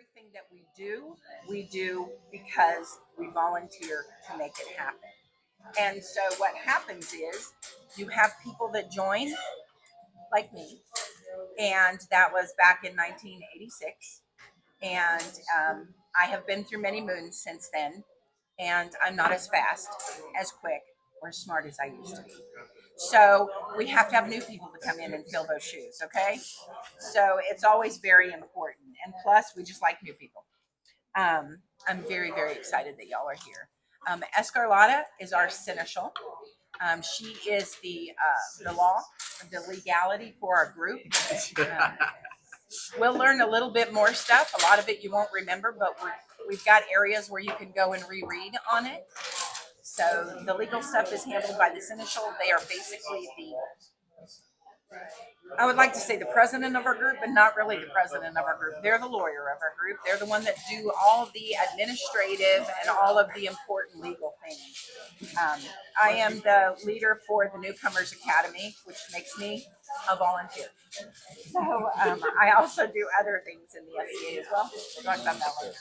everything that we do because we volunteer to make it happen. And so what happens is you have people that join, like me, and that was back in 1986. And I have been through many moons since then, and I'm not as fast, as quick, or as smart as I used to be. So we have to have new people to come in and fill those shoes, okay? So it's always very important. And plus, we just like new people. I'm very, very excited that y'all are here. Escarlata is our seneschal. She is the law, the legality for our group. We'll learn a little bit more stuff. A lot of it you won't remember, but we've got areas where you can go and reread on it. So the legal stuff is handled by the seneschal. They are basically I would like to say the president of our group, but not really the president of our group. They're the lawyer of our group. They're the one that do all of the administrative and all of the important legal things. I am the leader for the Newcomers Academy, which makes me a volunteer. So I also do other things in the SCA as well. We'll talk about that later.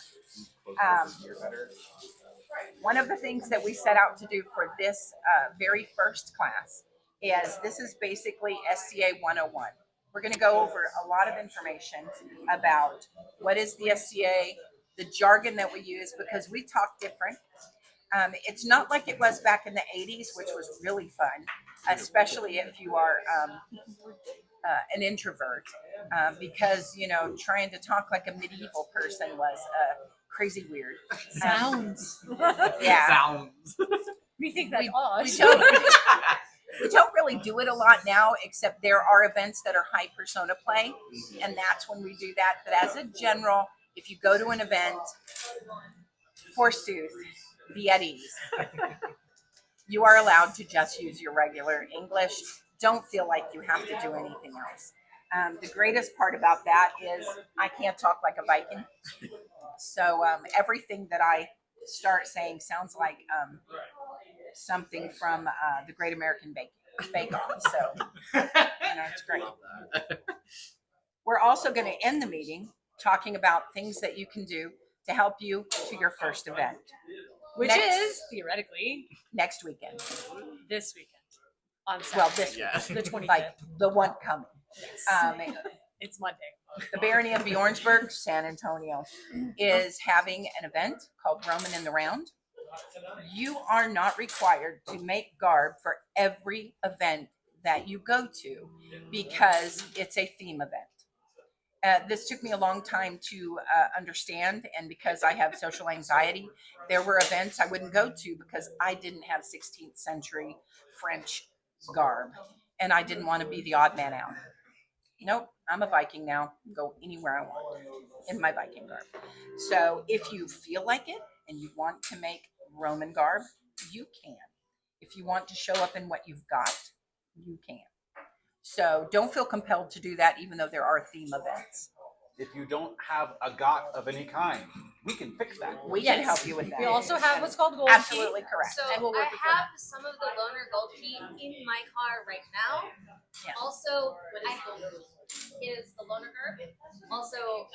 One of the things that we set out to do for this very first class is this is basically SCA 101. We're going to go over a lot of information about what is the SCA, the jargon that we use, because we talk different. It's not like it was back in the 80s, which was really fun, especially if you are an introvert, because, you know, trying to talk like a medieval person was crazy weird. Sounds. Yeah. Sounds. We think that's odd. We don't really do it a lot now, except there are events that are high persona play, and that's when we do that. But as a general, if you go to an event, forsooth, be at ease. You are allowed to just use your regular English. Don't feel like you have to do anything else. The greatest part about that is I can't talk like a Viking. So everything that I start saying sounds like something from the Great American Bake Off. So, you know, it's great. We're also going to end the meeting talking about things that you can do to help you to your first event. Which is, theoretically, next weekend. This weekend. On Saturday. Well, this weekend. The 25th. Like the one coming. Yes. It's Monday. The Barony of Bjornsburg, San Antonio, is having an event called Roman in the Round. You are not required to make garb for every event that you go to because it's a theme event. This took me a long time to understand, and because I have social anxiety, there were events I wouldn't go to because I didn't have 16th century French garb, and I didn't want to be the odd man out. Nope, I'm a Viking now. Go anywhere I want in my Viking garb. So if you feel like it and you want to make Roman garb, you can. If you want to show up in what you've got, you can. So don't feel compelled to do that, even though there are theme events. If you don't have a got of any kind, we can fix that. We can help you with that. We also have what's called gold Absolutely correct. So And we'll I work with have some of the loaner gold key in my car right now. Yeah. Also, is the loaner garb. Also,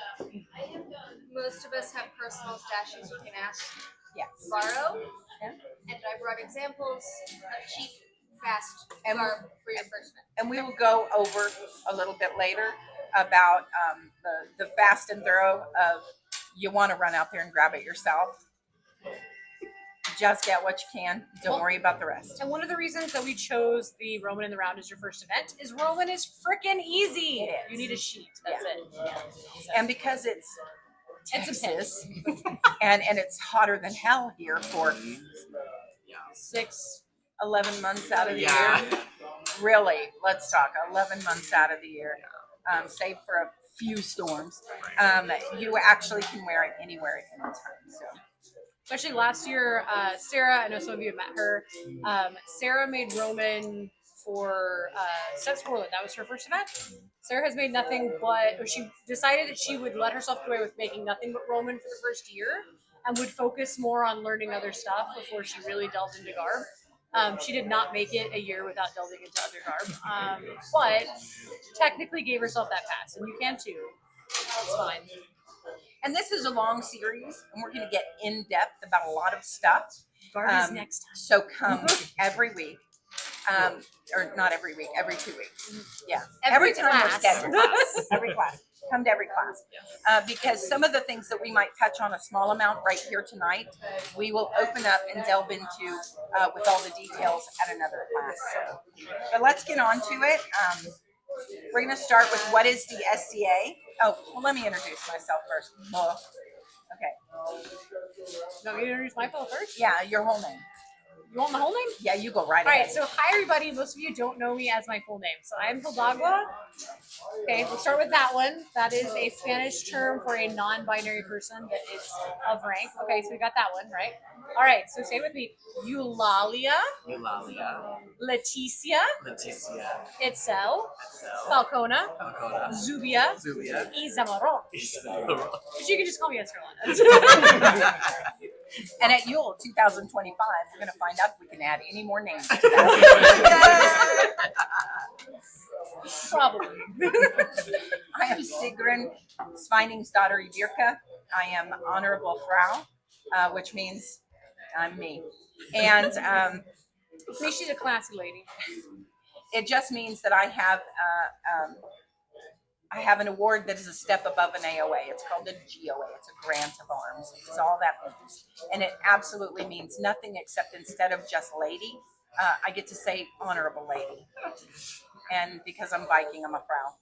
most of us have personal stashes you can ask Yes. borrow. Yeah. And I brought examples of cheap, fast And- garb for your first event. And we will go over a little bit later about the fast and thorough of you want to run out there and grab it yourself. Just get what you can. Don't worry about the rest. And one of the reasons that we chose the Roman in the Round as your first event is Roman is freaking easy. It is. You need a sheet. That's it. Yeah. And because it's It's a Texas, and it's hotter than hell here for 11 months out of the year. Really, let's talk 11 months out of the year, save for a few storms. You actually can wear it anywhere at any time. So. Especially last year, Sarah, I know some of you have met her. Sarah made Roman for Warlord. That was her first event. Sarah has made nothing but, or she decided that she would let herself get away with making nothing but Roman for the first year and would focus more on learning other stuff before she really delved into garb. She did not make it a year without delving into other garb, but technically gave herself that pass, and you can too. It's fine. And this is a long series, and we're going to get in depth about a lot of stuff. Barbie's next time. So come every week. Or not every week, every 2 weeks. Yeah. Every time we're scheduled. Every class. Come to every class. Because some of the things that we might touch on a small amount right here tonight, we will open up and delve into with all the details at another class. So, but let's get on to it. We're going to start with what is the SCA. Oh, well, let me introduce myself first. Okay. You want me to introduce myself first? Yeah, your whole name. You want my whole name? Yeah, you go right All ahead. right, so hi everybody. Most of you don't know me as my full name. So I am Hildagua. Okay, we'll start with that one. That is a Spanish term for a non-binary person that is of rank. Okay, so we got that one, right? All right, so say it with me. Eulalia. Eulalia. Leticia. Leticia. Itzel. Itzel. Falcona. Falcona. Zubia. Zubia. Izamaron. Isabel. But you can just call me Escarlata. And at Yule 2025, we're going to find out if we can add any more names to that. Probably. I am Sigrun, Sveining's daughter Ibirka. I am Honorable Frau, which means I'm me. And Me, she's a classy lady. it just means that I have an award that is a step above an AOA. It's called a GOA. It's a grant of arms. It's all that means. And it absolutely means nothing except instead of just lady, I get to say honorable lady. And because I'm Viking, I'm a Frau.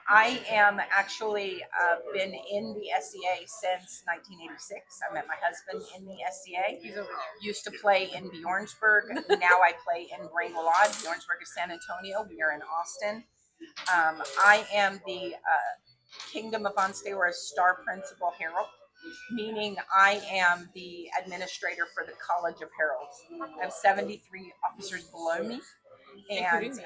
I am actually been in the SCA since 1986. I met my husband in the SCA. He's over there. Used to play in Bjornsburg. Now I play in Bryn. Bjornsburg is San Antonio. We are in Austin. I am the Kingdom of Ansteorra's Star Principal Herald, meaning I am the administrator for the College of Heralds. I have 73 officers below me, and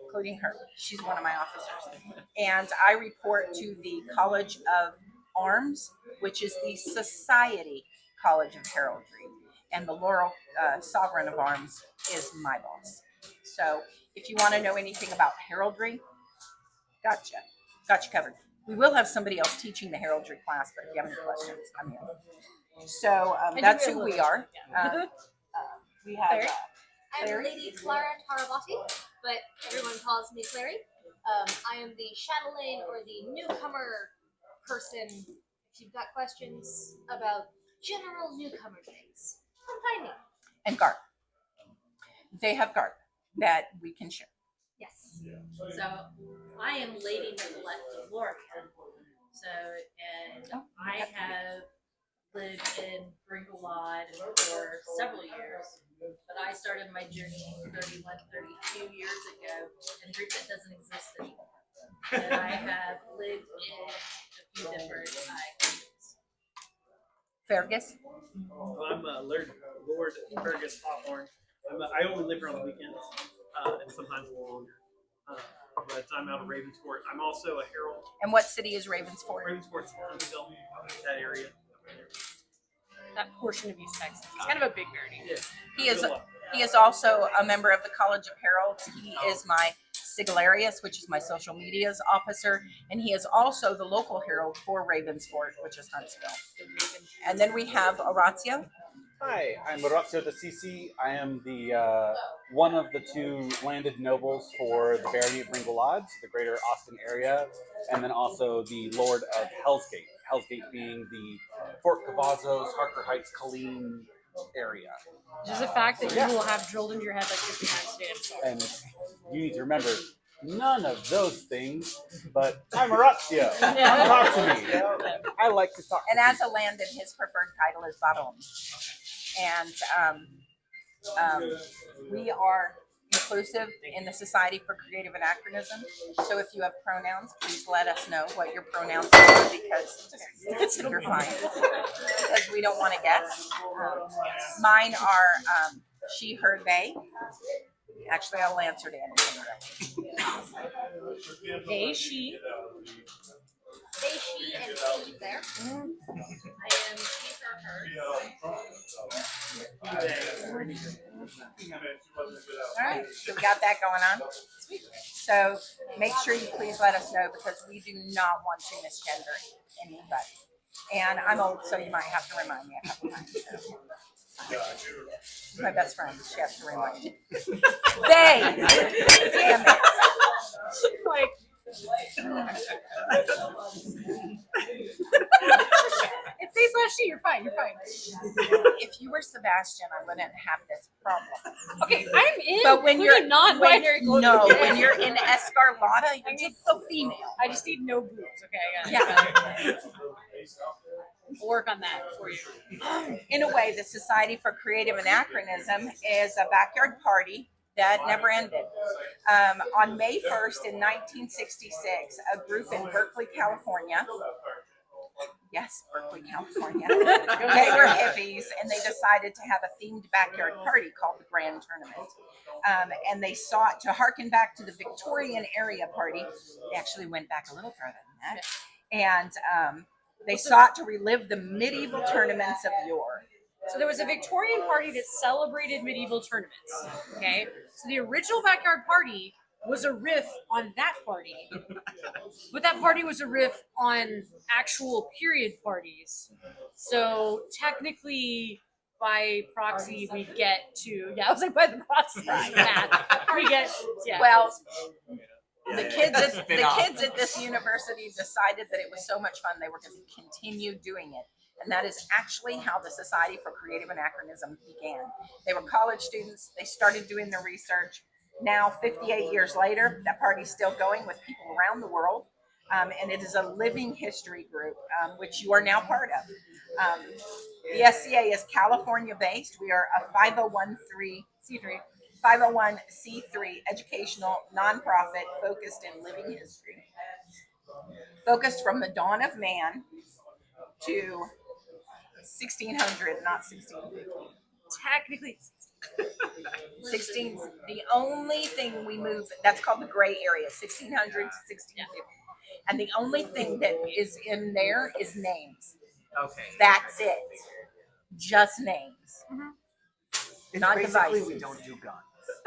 including her. She's one of my officers. And I report to the College of Arms, which is the Society College of Heraldry. And the Laurel Sovereign of Arms is my boss. So if you want to know anything about heraldry, gotcha covered. We will have somebody else teaching the heraldry class, but if you have any questions, I'm here. So that's who we are. We have I'm Clary. Lady Clara Taravati, but everyone calls me Clary. I am the chatelaine or the newcomer person. If you've got questions about general newcomer things, come find me. And Garp. They have Garp that we can share. Yes. So I am Lady Nicolette of Lorca. So, and I have lived in Bryn for several years, but I started my journey 32 years ago, and a group that doesn't exist anymore. And I have lived in a few different kingdoms. Feargus. Well, I'm Lord Feargus Hawthorne. I only live here on the weekends, and sometimes a little longer. But I'm out of Ravensfort. I'm also a herald. And what city is Ravensfort? Ravensfort's Huntsville, that area. That portion of East Texas. It's kind of a big nerdy. Yeah. He is also a member of the College of Heralds. He is my Siglarius, which is my social media's officer, and he is also the local herald for Ravensfort, which is Huntsville. And then we have Orazio. Hi, I'm Orazio the CC. I am the one of the two landed nobles for the barony of Gwlad, the greater Austin area, and then also the Lord of Hellsgate. Hellsgate being the Fort Cavazos, Harker Heights, Colleen area. Just a fact that you will have drilled into your head like 50 times today. I'm sorry. And you need to remember, none of those things, but I'm Orazio. Talk to me. I like to talk And to as a landed, his preferred title is Baron. And we are inclusive in the Society for Creative Anachronism. So if you have pronouns, please let us know what your pronouns are, because you're fine. Because we don't want to guess. Mine are she, her, they. Actually, I'll answer to anything. They, she. They, she, and he there. I am she, her, her. All right, so we got that going on. So make sure you please let us know because we do not want to misgender anybody. And I'm old, so you might have to remind me a couple times. So. She's my best friend. She has to remind me. They! Damn it. Like, it says last sheet. You're fine. You're fine. If you were Sebastian, I wouldn't have this problem. Okay, I'm in. But when you're non-binary, when you're in Escarlata, you're just so female. I just need no boobs. Okay, I Yeah. got it. We'll work on that for you. In a way, the Society for Creative Anachronism is a backyard party that never ended. On May 1st in 1966, a group in Berkeley, California, yes, Berkeley, California, they were hippies and they decided to have a themed backyard party called the Grand Tournament. And they sought to harken back to the Victorian area party. They actually went back a little further than that. And they sought to relive the medieval tournaments of yore. So there was a Victorian party that celebrated medieval tournaments. Okay, so the original backyard party was a riff on that party, but that party was a riff on actual period parties. So technically, by proxy, we get to I was like by the proxy, we get Well, Yeah, the kids at this university decided that it was so much fun they were going to continue doing it. And that is actually how the Society for Creative Anachronism began. They were college students. They started doing their research. Now, 58 years later, that party's still going with people around the world. And it is a living history group, which you are now part of. The SCA is California-based. We are a 501c3 educational nonprofit focused in living history. Focused from the dawn of man to 1600, not 1650. technically 16. The only thing we move, that's called the gray area, 1600 to 1650. And the only thing that is in there is names. Okay. That's it. Just names. It's Not basically devices. we don't do guns.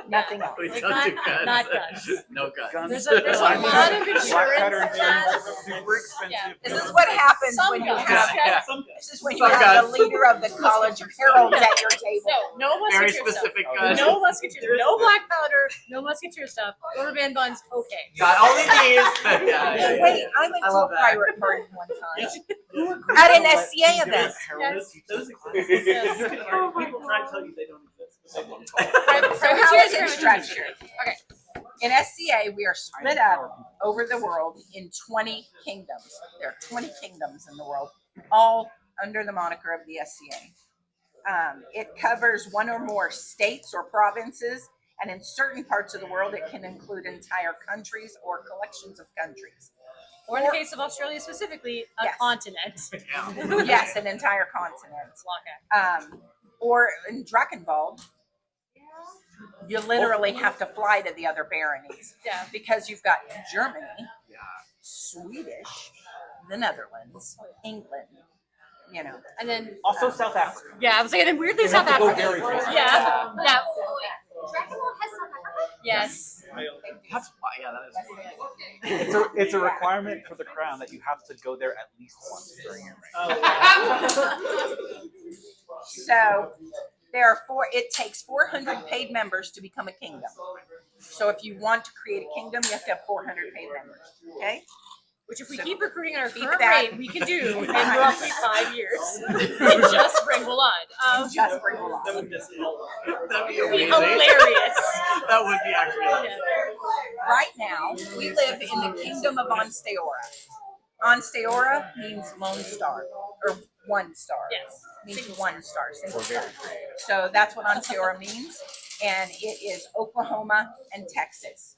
Nothing else. We Like don't do guns. not guns. No guns. Guns. There's a lot of insurance. Blackadder in and that. chains are super expensive. Yeah. This is what happens Some when you guns. have Yeah. this is when you Some have the guns. leader of the College of Heralds at your table. No Very musketeer stuff. specific guns. No musketeer. No black powder. No musketeer stuff. Rubber band guns. Okay. Got only these. Yeah. Wait, I went I to a love that. pirate party one time at an SCA event. Those Yes. exist. Yes. You can hear people try to tell you they don't exist. So how is it structured? Okay. In SCA, we are split up over the world in 20 kingdoms. There are 20 kingdoms in the world, all under the moniker of the SCA. It covers one or more states or provinces, and in certain parts of the world, it can include entire countries or collections of countries. Or in the case of Australia specifically, a Yes. continent. Yes, an entire continent. Lockout. Or in Drachenwald, you literally have to fly to the other baronies Yeah. because you've got Germany, Swedish, the Netherlands, England, you know. And then Also, South Africa. I was saying, and weirdly You South have to go Africa. very fast. Yeah. Yeah. Dracula has South Africa? Yes. That's why. Yeah, that is. It's a requirement for the crown that you have to go there at least once during your reign. So there are it takes 400 paid members to become a kingdom. So if you want to create a kingdom, you have to have 400 paid members. Okay? Which if we keep recruiting at our Keep current that. rate, we can do in roughly 5 years. And just bring Gwlad. Just bring a lot. That would miss all. That'd be It'd be amazing. hilarious. That would be actually amazing. Right now, we live in the kingdom of Ansteorra. Ansteorra means lone star, or one star. Yes. Means one star. Single star. So that's what Ansteorra means. And it is Oklahoma and Texas.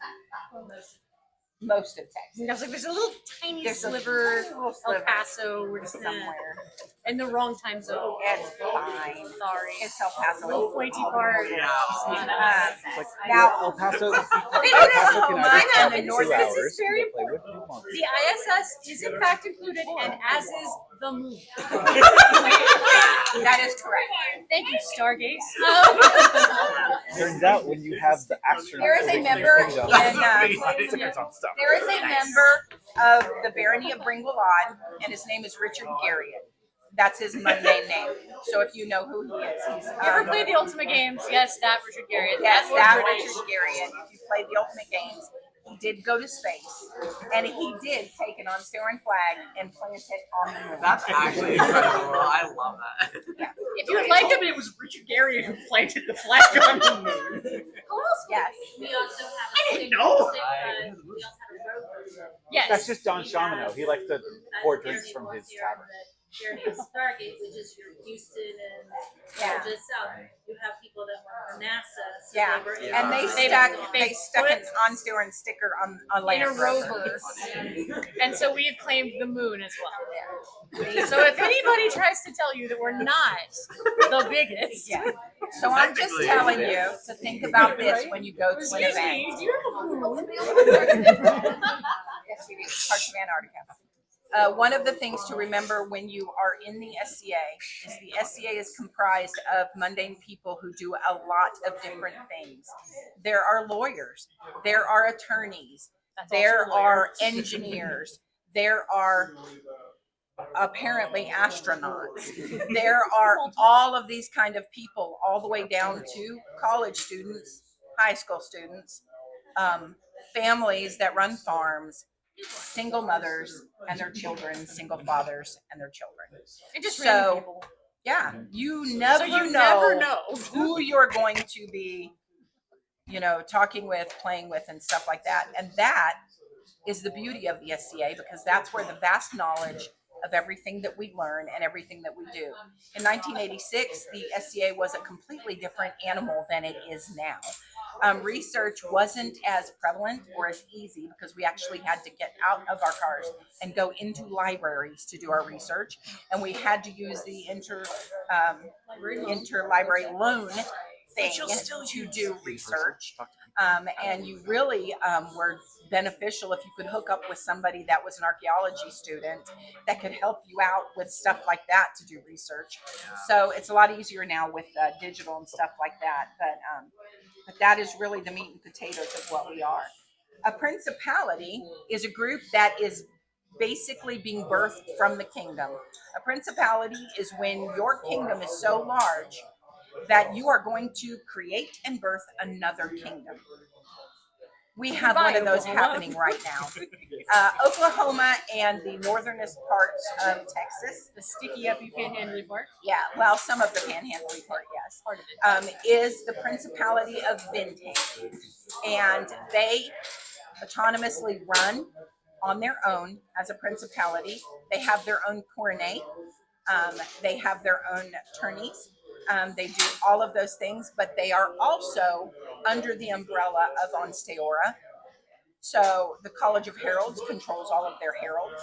Most of Texas. I was like, there's a little tiny There's a sliver, little El sliver Paso, we're just somewhere. in the wrong time zone. It's fine. Sorry. It's El Paso. Little pointy part. Yeah. Now, El Paso. Oklahoma and the North. This is very to play with new monkeys. The ISS is in fact included, and as is the moon. That is correct. Thank you, Stargaze. Turns out when you have the astronauts, There is a member in. stickers on stuff. There is a member of the barony of Bryn Gwlad, and his name is Richard Garriott. That's his mundane name. So if you know who he is, he's. You ever played the Ultimate Games? Yes, that Richard Garriott. Yes, Lord that British. Richard Garriott. If you played the Ultimate Games, he did go to space, and he did take an Ansteorra flag and plant it on the moon. That's actually incredible. I love that. If you would like him, it was Richard Garriott who planted the flag on the moon. Who else? Yes. We also have I didn't know. we also had a rover. Yes. That's just Don Shamino. He likes to pour drinks from his tavern. Journey Stargate, which is your Houston and just south. You have people that work for NASA. So Yeah, they were able and they to- stuck an Ansteorra sticker on a in Land a Rover. rover. And so we have claimed the moon as well. So if anybody tries to tell you that we're not the biggest, Yeah. So I'm just Technically, telling you yeah. to think about this when you go to an excuse event. me, do you have a moon? Yes, we do. Parts of Antarctica. One of the things to remember when you are in the SCA is the SCA is comprised of mundane people who do a lot of different things. There are lawyers, there are attorneys, That's there also a lawyer. are engineers, there are apparently astronauts. There are all of these kind of people, all the way down to college students, high school students, families that run farms, single mothers and their children, single fathers and their children. And just So, random people. Yeah, you never, So you know, never know who you're going to be, talking with, playing with, and stuff like that. And that is the beauty of the SCA, because that's where the vast knowledge of everything that we learn and everything that we do. In 1986, the SCA was a completely different animal than it is now. Research wasn't as prevalent or as easy because we actually had to get out of our cars and go into libraries to do our research, and we had to use the interlibrary loan thing to do research. And you really were beneficial if you could hook up with somebody that was an archaeology student that could help you out with stuff like that to do research. So it's a lot easier now with digital and stuff like that. But that is really the meat and potatoes of what we are. A principality is a group that is basically being birthed from the kingdom. A principality is when your kingdom is so large that you are going to create and birth another kingdom. We have one of those happening right now. Oklahoma and the northernest parts of Texas. The sticky up you can't handle part. Yeah, well, some of the panhandling part, yes. Part of it. Is the Principality of Vintane. And they autonomously run on their own as a principality. They have their own coronate. They have their own tourneys. They do all of those things, but they are also under the umbrella of Ansteorra. So the College of Heralds controls all of their heralds,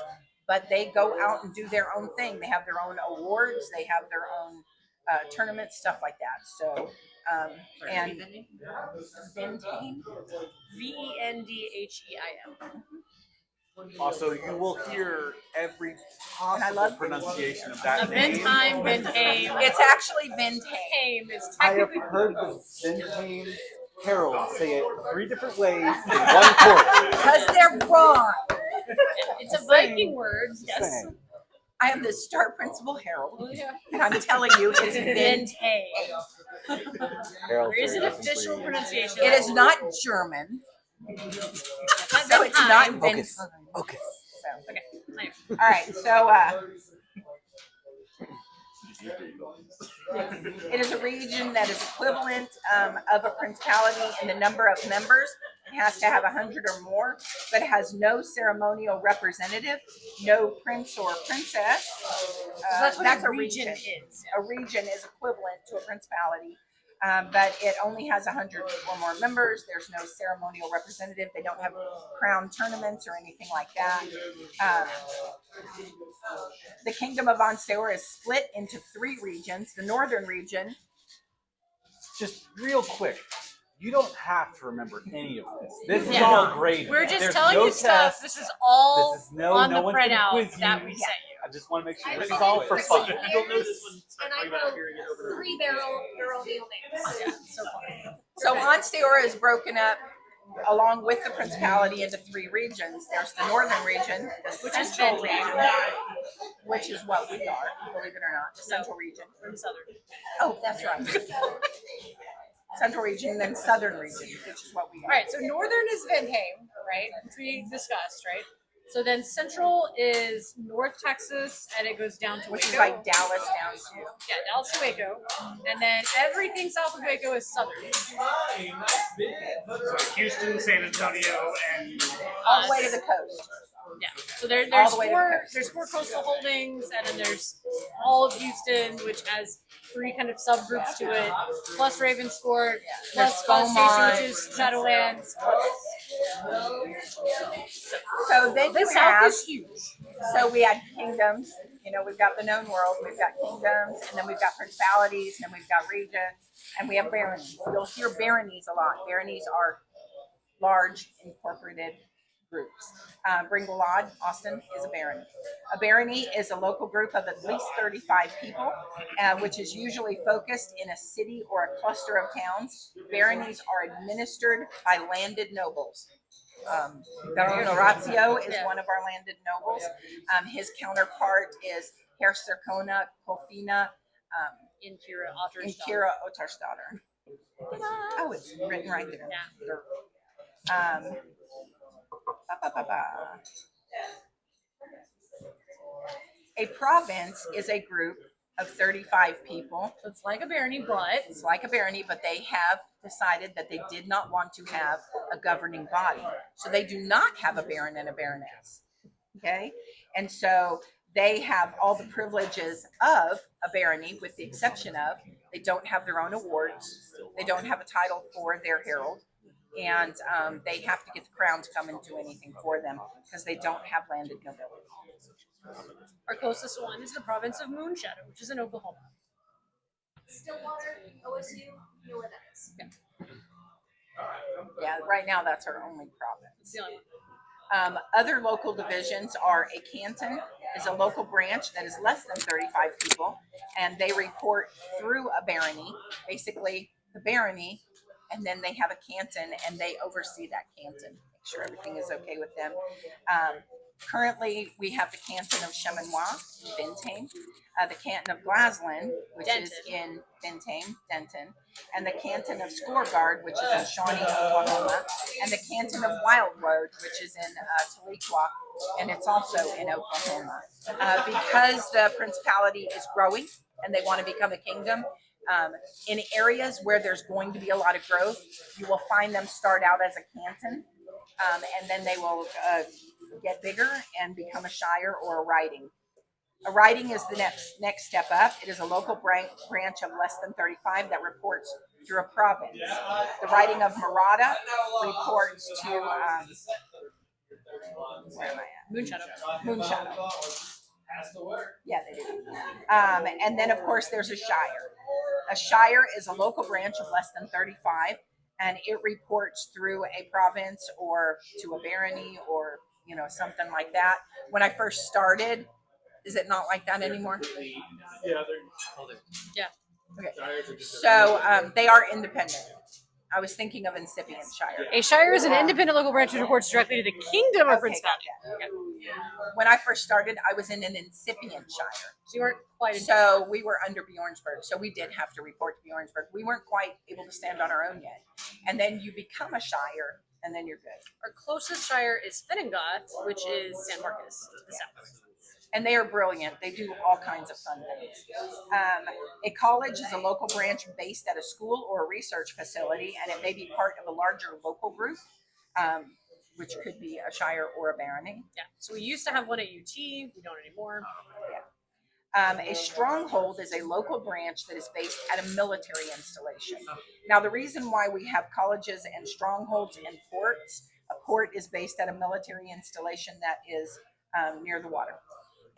but they go out and do their own thing. They have their oon awards, they have their own tournaments, stuff like that. So, and Vintane, VENDHEIM. Also, you will hear every possible love pronunciation of that The name. Vintime, Vintame. it's actually Vintane. Vintame is I have technically heard the Vintane Herald say it 3 different ways in one chorus. Because they're wrong. it's a Viking word. Yes. Saying. I am the Star Principal Herald, and I'm telling you, it's Vintane. Vintame. Herald's There is an are official completely- pronunciation. It is not German, so it's not Vintane. Okay. So, Okay. Anyway. all right, so it is a region that is equivalent of a principality in the number of members. It has to have 100 or more, but it has no ceremonial representative, no prince or princess. So that's what a region is. A region is equivalent to a principality, but it only has 100 or more members. There's no ceremonial representative. They don't have crown tournaments or anything like that. The kingdom of Ansteorra is split into 3 regions. The northern region. Just real quick, you don't have to remember any of this. This is Yeah. all graded. We're just There's telling no you stuff. test. This is all This is no on the one gonna printout quiz that you. we sent you. I just want to make sure I've this been is all in for for fun. 6 You'll notice years, when you and start I talking about wrote hearing it over and over. 3 barrel names. So far. So Ansteorra is broken up along with the principality into 3 regions. There's the northern region, the central region, which is what we are, believe it or not, the central region. We're in southern. Oh, that's right. Central region, and then southern region, which is what we are. Right. So northern is Vindheim, right? Which we discussed, right? So then central is North Texas, and it goes down to Which Waco. is like Dallas down to. Yeah, Dallas to Waco, and then everything south of Waco is southern. So Houston, San Antonio, and All the way to the coast. Yeah. So there's All the way to the 4 coast. there's 4 coastal holdings, and then there's all of Houston, which has 3 kind of subgroups to it, plus Ravensfort, plus Buzz Station, Beaumont. which is Shadowlands. So then The you south have, is huge. so we had kingdoms. You know, we've got the known world, we've got kingdoms, and then we've got principalities, and we've got regions, and we have baronies. You'll hear baronies a lot. Baronies are large incorporated groups. Bryn Gwlad, Austin, is a barony. A barony is a local group of at least 35 people, which is usually focused in a city or a cluster of towns. Baronies are administered by landed nobles. Orazio is one of our landed nobles. His counterpart is Herr Serkona Kofina In Kira, Otter's in daughter. Kira Otarsdottir. Oh, it's written right there. Yeah. A province is a group of 35 people. So it's like a barony, but It's like a barony, but they have decided that they did not want to have a governing body. So they do not have a baron and a baroness. Okay? And so they have all the privileges of a barony, with the exception of they don't have their own awards. They don't have a title for their herald. And they have to get the crown to come and do anything for them because they don't have landed nobility. our closest one is the province of Moonshadow, which is in Oklahoma. Stillwater, OSU, you know where that is. Yeah, right now that's our only province. It's the only one. Other local divisions are a canton is a local branch that is less than 35 people, and they report through a barony, basically the barony, and then they have a canton and they oversee that canton, make sure everything is okay with them. Currently, we have the canton of Cheminois, Vindheim, the canton of Glasland, which is in Vindheim, Denton, and the canton of Scoregard, which is in Shawnee, Oklahoma, and the canton of Wildwood, which is in Tahlequah, and it's also in Oklahoma. Because the principality is growing and they want to become a kingdom, in areas where there's going to be a lot of growth, you will find them start out as a canton, and then they will get bigger and become a shire or a riding. A riding is the next step up. It is a local branch of less than 35 that reports through a province. The riding of Murata reports to where am I at? Moonshadow. Yeah, they do. And then, of course, there's a shire. A shire is a local branch of less than 35, and it reports through a province or to a barony or something like that. When I first started, is it not like that anymore? Yeah, Yeah. Okay. So they are independent. I was thinking of incipient shire. A shire is an independent local branch which reports directly to the kingdom of Okay, Principality. gotcha. When I first started, I was in an incipient shire. So you weren't quite. So we were under Bjornsburg. So we did have to report to Bjornsburg. We weren't quite able to stand on our own yet. And then you become a shire, and then you're good. Our closest shire is Finningoth, which is San Marcos to the south. And they are brilliant. They do all kinds of fun things. A college is a local branch based at a school or a research facility, and it may be part of a larger local group, which could be a shire or a barony. Yeah. So we used to have one at UT. We don't anymore. A stronghold is a local branch that is based at a military installation. Now, the reason why we have colleges and strongholds and ports, a port is based at a military installation that is near the water.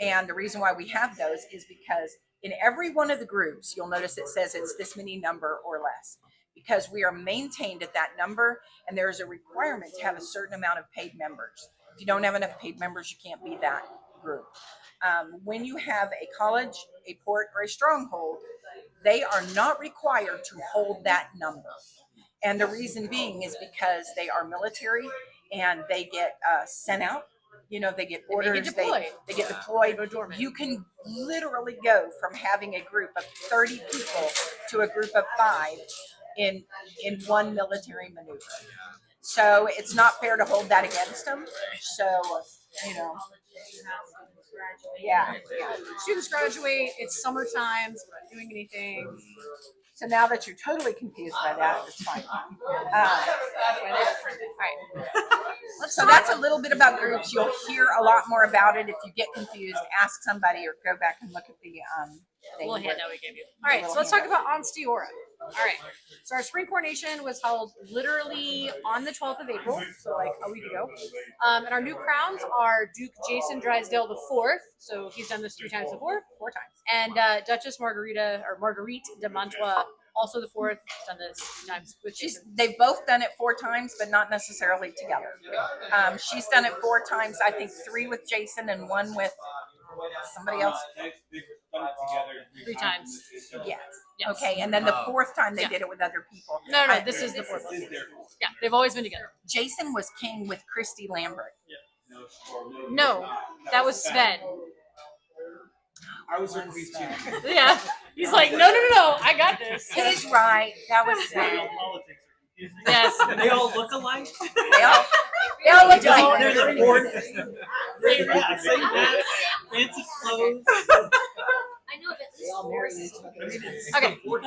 And the reason why we have those is because in every one of the groups, you'll notice it says it's this many number or less, because we are maintained at that number, and there is a requirement to have a certain amount of paid members. If you don't have enough paid members, you can't be that group. When you have a college, a port, or a stronghold, they are not required to hold that number. And the reason being is because they are military and they get sent out. You know, they get orders, they get deployed. You can literally go from having a group of 30 people to a group of 5 in one military maneuver. So it's not fair to hold that against them. So, you know, yeah. Students graduate. It's summertime. So we're not doing anything. So now that you're totally confused by that, it's fine. All right. So that's a little bit about groups. You'll hear a lot more about it. If you get confused, ask somebody or go back and look at the thing. Little handout we gave you. All right, so let's talk about Ansteorra. All right, so our spring coronation was held literally on the 12th of April, so like a week ago. And our new crowns are Duke Jason Drysdale IV, so he's done this 3 times before, 4 times, and Duchess Marguerite de Mantua, also the 4th, done this 3 times with Jason. They've both done it 4 times, but not necessarily together. She's done it 4 times, I think 3 with Jason and 1 with somebody else. 3 times. Yes. Yes. Okay, and then the 4th time they did it with other people. No, this is the 4th one. Yeah, they've always been together. Jason was king with Christy Lambert. No, that was Sven. I was her queen too. Yeah, he's like, no, I got this. He's right. That was Sven. Politics are confusing. Yes. They all look alike. They all look like There's a fourth. Yeah, same hat, fancy clothes. I know of at least 4. Okay. All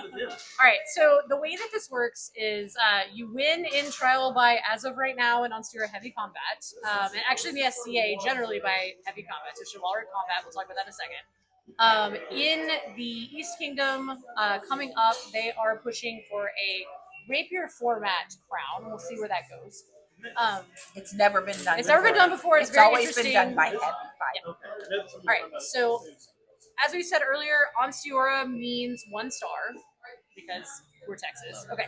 right. So the way that this works is you win in trial by, as of right now, in Ansteorra heavy combat, and actually in the SCA generally by heavy combat. So chivalric combat. We'll talk about that in a second. In the East Kingdom, coming up, they are pushing for a rapier format crown. We'll see where that goes. It's never been done. It's never been done before. It's very always interesting. been done by heavy fight. Yeah. All right. So, as we said earlier, Ansteorra means 1 star because we're Texas. Okay.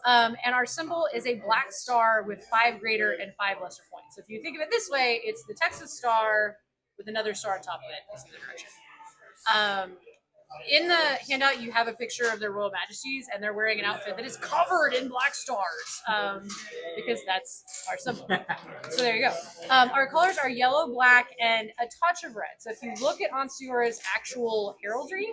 And our symbol is a black star with 5 greater and 5 lesser points. So if you think of it this way, it's the Texas star with another star on top of it. This is the direction. In the handout, you have a picture of their Royal Majesties, and they're wearing an outfit that is covered in black stars because that's our symbol. So there you go. Our colors are yellow, black, and a touch of red. So if you look at Ansteorra's actual heraldry,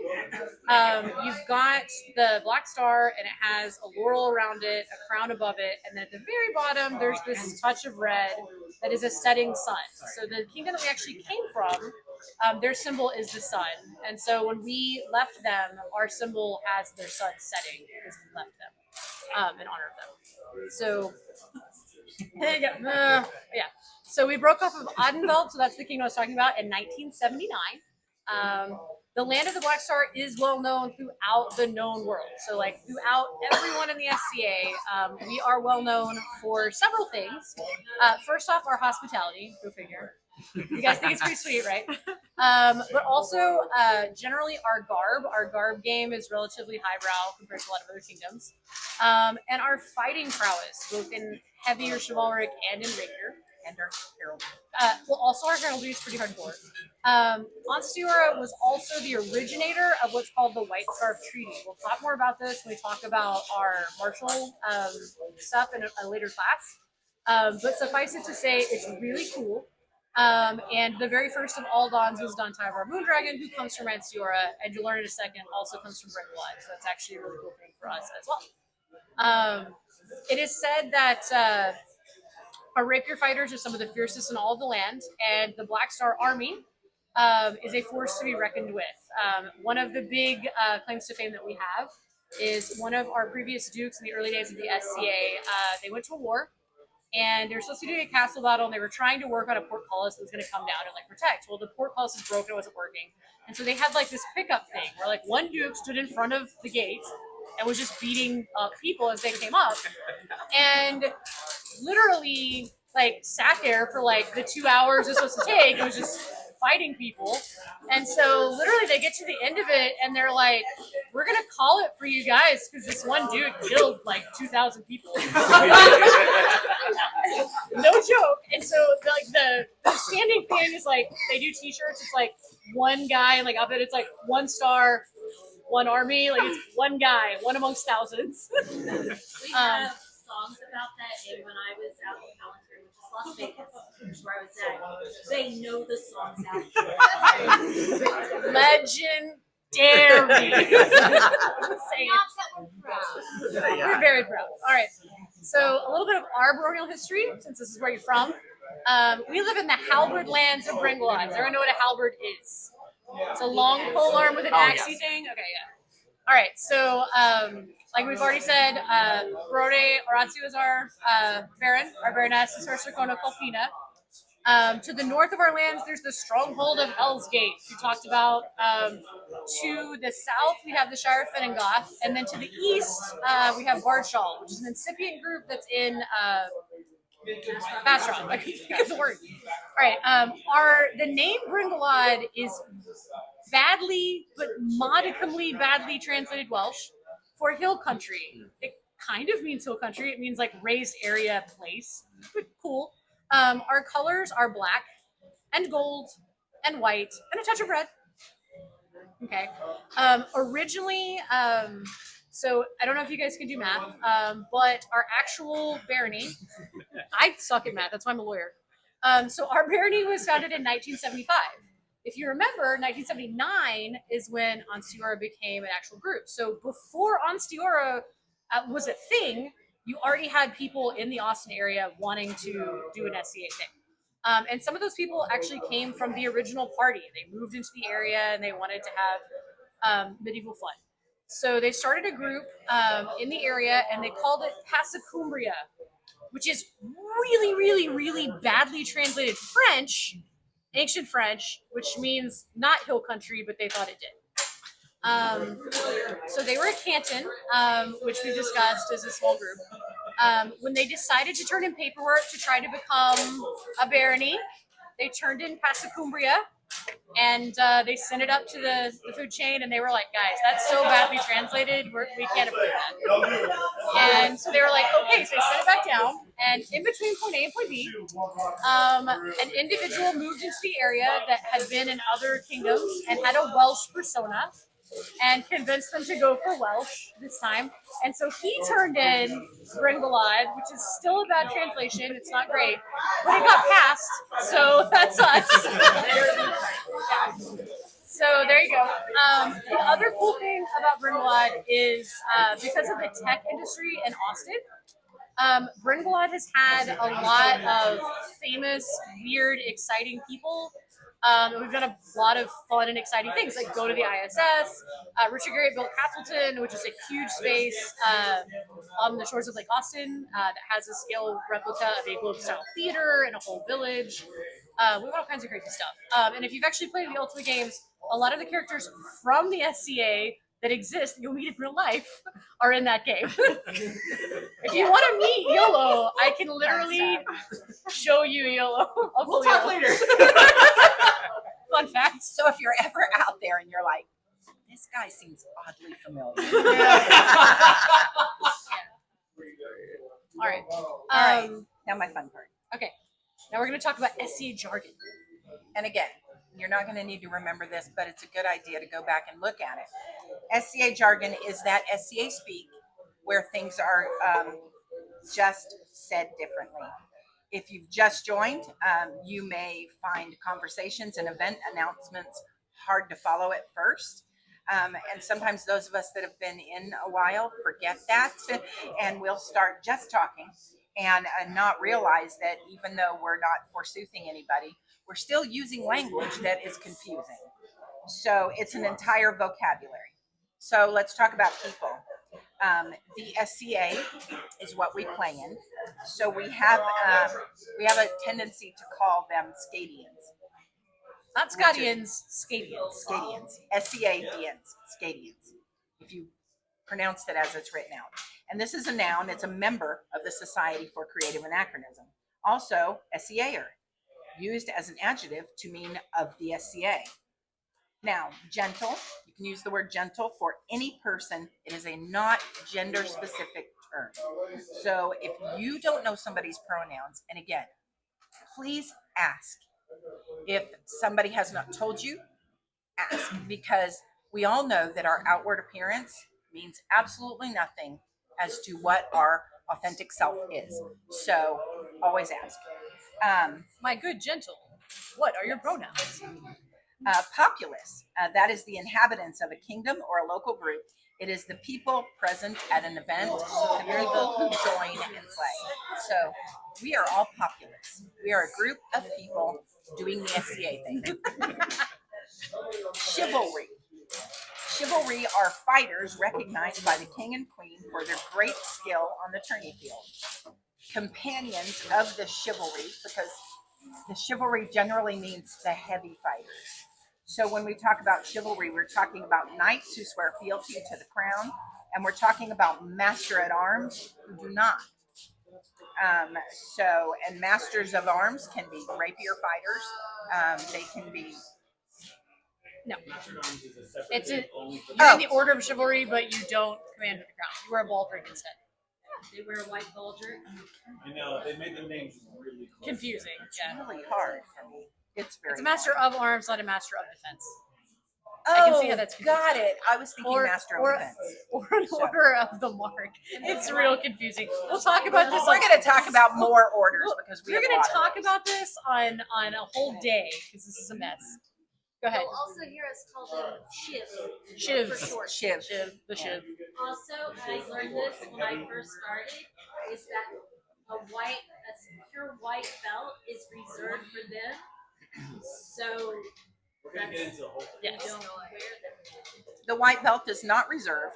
you've got the black star, and it has a laurel around it, a crown above it, and then at the very bottom, there's this touch of red that is a setting sun. So the kingdom that we actually came from, their symbol is the sun, and so when we left them, our symbol has their sun setting because we left them in honor of them. So yeah, so we broke off of Odenveld, so that's the kingdom I was talking about, in 1979. The land of the Black Star is well known throughout the known world. So like throughout everyone in the SCA, we are well known for several things. First off, our hospitality, go figure. You guys think it's pretty sweet, right? But also, generally, our garb game is relatively highbrow compared to a lot of other kingdoms. And our fighting prowess, both in heavy or chivalric and in rapier. And our heraldry. Well, also our heraldry is pretty hardcore. Ansteorra was also the originator of what's called the White Scarf Treaty. We'll talk more about this when we talk about our martial stuff in a later class. But suffice it to say, it's really cool. And the very first of all dawns was done by our Moondragon, who comes from Ansteorra, and you'll learn in a second, also comes from Bryn. So that's actually a really cool thing for us as well. It is said that our rapier fighters are some of the fiercest in all of the land, and the Black Star Army is a force to be reckoned with. One of the big claims to fame that we have is one of our previous dukes in the early days of the SCA. They went to war. And they were supposed to be doing a castle battle, and they were trying to work on a portcullis that was going to come down and like protect. Well, the portcullis is broken; it wasn't working, and so they had like this pickup thing where like one duke stood in front of the gate and was just beating up people as they came up, and literally like sat there for like the 2 hours it's supposed to take. It was just fighting people. And so literally they get to the end of it and they're like, we're going to call it for you guys because this one dude killed like 2,000 people. No joke. And so like the standing thing is like, they do t-shirts. It's like one guy, like up it, it's like 1 star, 1 army. Like it's one guy, one amongst thousands. We have songs about that, and when I was out in Palantir, which is Las Vegas, which is where I was at, they know the songs out. Legendary. Say Not it. that we're proud. We're very proud. All right. So a little bit of our baronial history, since this is where you're from. We live in the halberd lands of Gwlad. Does everyone know what a halberd is? It's a long pole arm with an axey thing. Okay, yeah. All right. So, like we've already said, Brode Orazio is our baron. Our baroness is our Sercona Colfina. To the north of our lands, there's the stronghold of Hell's Gate. We talked about. To the south, we have the Shire of Finnegoth, and then to the east, we have Bardshall, which is an incipient group that's in Basra. I couldn't think of the word. All right. The name Bryn is badly, but modicumly badly translated Welsh for hill country. It kind of means hill country. It means like raised area place. But cool. Our colors are black and gold and white and a touch of red. Okay. Originally, so I don't know if you guys can do math, but our actual barony, I suck at math. That's why I'm a lawyer. So our barony was founded in 1975. If you remember, 1979 is when Ansteorra became an actual group. So before Ansteorra was a thing, you already had people in the Austin area wanting to do an SCA thing. And some of those people actually came from the original party. They moved into the area and they wanted to have medieval fun. So they started a group in the area and they called it Passacumbria, which is really, really, really badly translated French, ancient French, which means not hill country, but they thought it did. So they were a canton, which we discussed as a small group. When they decided to turn in paperwork to try to become a barony, they turned in Passacumbria, and they sent it up to the food chain, and they were like, guys, that's so badly translated, we can't approve that. And so they were like, okay, so they sent it back down, and in between point A and point B, an individual moved into the area that had been in other kingdoms and had a Welsh persona, and convinced them to go for Welsh this time. And so he turned in Gwlad, which is still a bad translation. It's not great, but it got passed. So that's us. So there you go. The other cool thing about Gwlad is because of the tech industry in Austin, Gwlad has had a lot of famous, weird, exciting people. We've done a lot of fun and exciting things, like go to the ISS. Richard Garriott built Castleton, which is a huge space on the shores of Lake Austin that has a scale replica of a globe-style theater and a whole village. We have all kinds of crazy stuff. And if you've actually played the Ultimate Games, a lot of the characters from the SCA that exist, that you'll meet in real life, are in that game. If you want to meet YOLO, I can literally show you YOLO. We'll talk later. Fun fact. So if you're ever out there and you're like, this guy seems oddly familiar. All right. All right. Now my fun part. Okay. Now we're going to talk about SCA Jargon. And again, you're not going to need to remember this, but it's a good idea to go back and look at it. SCA Jargon is that SCA speak where things are just said differently. If you've just joined, you may find conversations and event announcements hard to follow at first. And sometimes those of us that have been in a while forget that, and we'll start just talking and not realize that even though we're not forsoothing anybody, we're still using language that is confusing. So it's an entire vocabulary. So let's talk about people. The SCA is what we play in. So we have a tendency to call them Scadians. Not Scottians, Scadians. Scadians. SCADians. Scadians. If you pronounce it as it's written out. And this is a noun. It's a member of the Society for Creative Anachronism. Also, SCAer. used as an adjective to mean of the SCA. Now, gentle, you can use the word gentle for any person. It is a not gender specific term. So if you don't know somebody's pronouns, and again, please ask. If somebody has not told you, ask, because we all know that our outward appearance means absolutely nothing as to what our authentic self is. So always ask. My good gentle, what are your pronouns? Populace, that is the inhabitants of a kingdom or a local group. It is the people present at an event, the people who join and play. So we are all populace. We are a group of people doing the SCA thing. Chivalry. Chivalry are fighters recognized by the king and queen for their great skill on the tourney field. Companions of the chivalry, because the chivalry generally means the heavy fighters. So when we talk about chivalry, we're talking about knights who swear fealty to the crown, and we're talking about master at arms who do not. And masters of arms can be rapier fighters. They can be. No. It's You're in the order of chivalry, but you don't command with the crown. You wear a baldric instead. They wear a white baldric. I know, they made the names really close. Confusing. Yeah. Really hard for me. It's very. It's a master hard. of arms, not a master of defense. Oh, I can see how that's confusing. got it. I was thinking master of defense. Or an order of the mark. It's real confusing. We'll talk about this. We're going to talk about more orders because we're going to talk about this on a whole day because this is a mess. Go ahead. You'll also hear us call them shivs. Shiv. For short. Shiv. The shiv. Also, I learned this when I first started, is that a pure white belt is reserved for them. So We're going to get into the whole thing. Yes. don't wear them. The white belt is not reserved.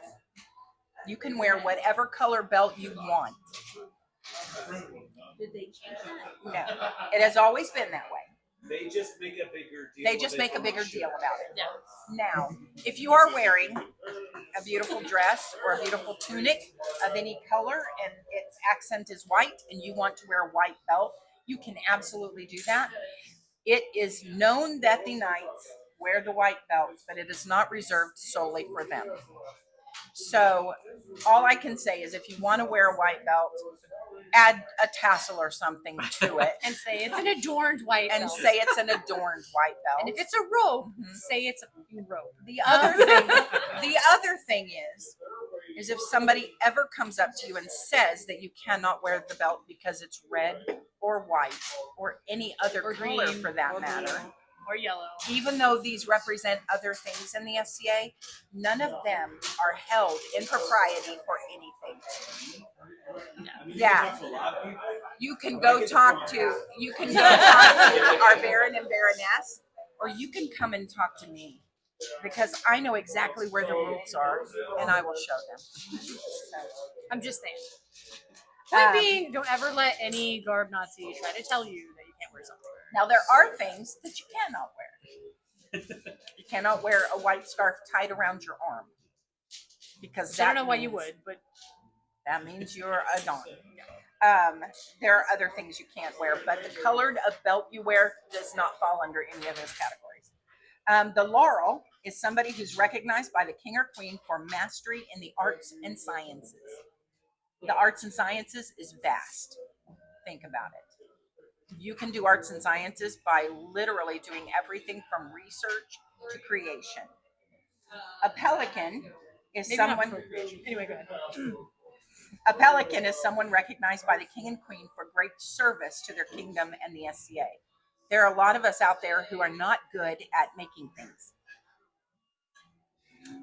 You can wear whatever color belt you want. Did they change that? No, it has always been that way. They just make a bigger deal. They just make a bigger deal about it. Yeah. Now, if you are wearing a beautiful dress or a beautiful tunic of any color and its accent is white and you want to wear a white belt, you can absolutely do that. It is known that the knights wear the white belts, but it is not reserved solely for them. So all I can say is if you want to wear a white belt, add a tassel or something to it. And say it's an adorned white And belt. say it's an adorned white belt. And if it's a robe, say it's a robe. The other thing is if somebody ever comes up to you and says that you cannot wear the belt because it's red or white or any other Or color green, for that or matter, blue, or yellow. even though these represent other things in the SCA, none of them are held in propriety for anything. Yeah. You can go talk to our Baron and Baroness, or you can come and talk to me because I know exactly where the rules are and I will show them. So, I'm just saying. Point being, don't ever let any garb Nazi try to tell you that you can't wear something. now there are things that you cannot wear. You cannot wear a white scarf tied around your arm because I don't know why you would, but that means you're a don. There are other things you can't wear, but the colored of belt you wear does not fall under any of those categories. The laurel is somebody who's recognized by the king or queen for mastery in the arts and sciences. The arts and sciences is vast. Think about it. You can do arts and sciences by literally doing everything from research to creation. A pelican is maybe someone. not procreation. Anyway, go ahead. A pelican is someone recognized by the king and queen for great service to their kingdom and the SCA. There are a lot of us out there who are not good at making things.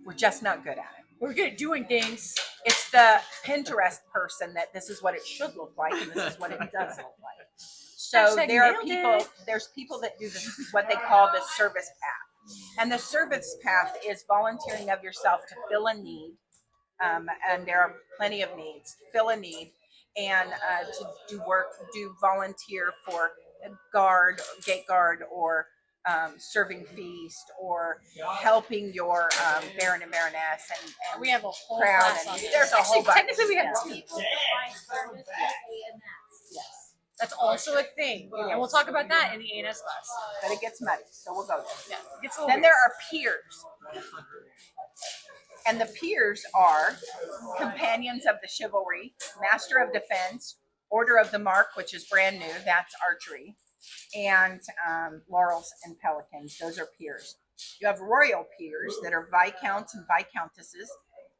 We're just not good at it. We're good at doing things. It's the Pinterest person that this is what it should look like and this is what it does look like. So Hashtag there are nailed people, it. there's people that do this, what they call the service path. And the service path is volunteering of yourself to fill a need. And there are plenty of needs. Fill a need and to do volunteer for a guard, gate guard, or serving feast, or helping your baron and baroness, and We have a whole crown. class And on this. there's a whole Actually, bunch. technically we have Yes. two. People provide service to AMS. Yes. That's also a thing, and we'll talk about that in the ANS class. But it gets muddy, so we'll go there. Yeah, it gets a little Then weird. there are peers. And the peers are companions of the chivalry, master of defense, order of the mark, which is brand new, that's archery, and laurels and pelicans. Those are peers. You have royal peers that are viscounts and viscountesses,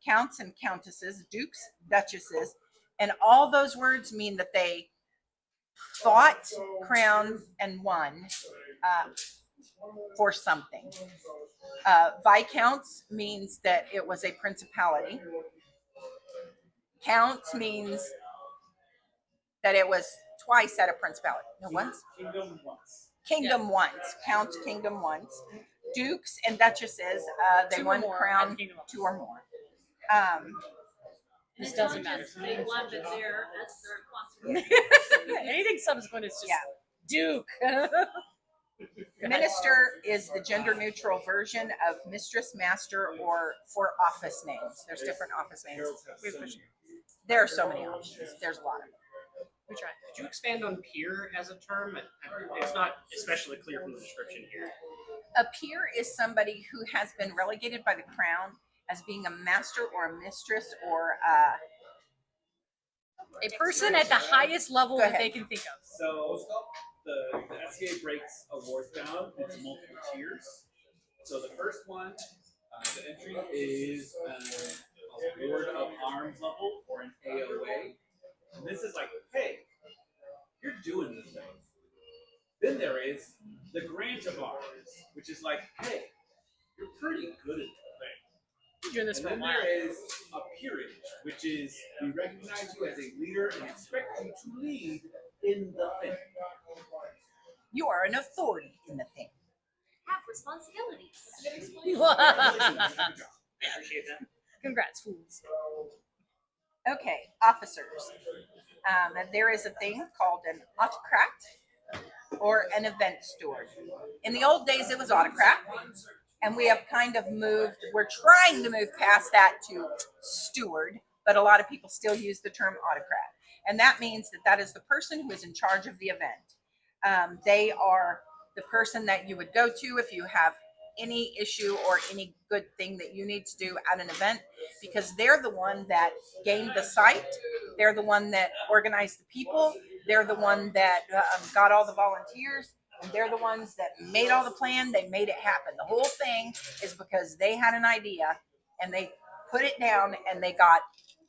counts and countesses, dukes, duchesses, and all those words mean that they fought, crowned, and won for something. Viscounts means that it was a principality. Counts means that it was twice at a principality. No, once? Kingdom once. Kingdom once. Counts, kingdom once. Dukes and duchesses, they Two or won more crown at Kingdom of 2 or more. This It's doesn't not matter. just they won, but that's their consequence. Anything subsequent is just Yeah. Duke. Minister is the gender neutral version of mistress, master, or for office names. There's different office names. There are so many options. There's a lot of them. We try. Could you expand on peer as a term? It's not especially clear from the description here. A peer is somebody who has been relegated by the crown as being a master or a mistress or A person at the highest level Go that ahead. they can think of. So the SCA breaks awards down into multiple tiers. So the first one, the entry is a award of arms level or an AOA. And this is like, hey, you're doing this thing. Then there is the grant of arms, which is like, hey, you're pretty good at the thing. You're doing this And for a then while. there is a peerage, which is we recognize you as a leader and expect you to lead in the thing. you are an authority in the thing. Have responsibilities. I appreciate that. Congrats, fools. Okay, officers. There is a thing called an autocrat or an event steward. In the old days, it was autocrat, and we have kind of moved, we're trying to move past that to steward, but a lot of people still use the term autocrat. And that means that that is the person who is in charge of the event. They are the person that you would go to if you have any issue or any good thing that you need to do at an event, because they're the one that gained the site. They're the one that organized the people. They're the one that got all the volunteers. And they're the ones that made all the plan. They made it happen. The whole thing is because they had an idea and they put it down and they got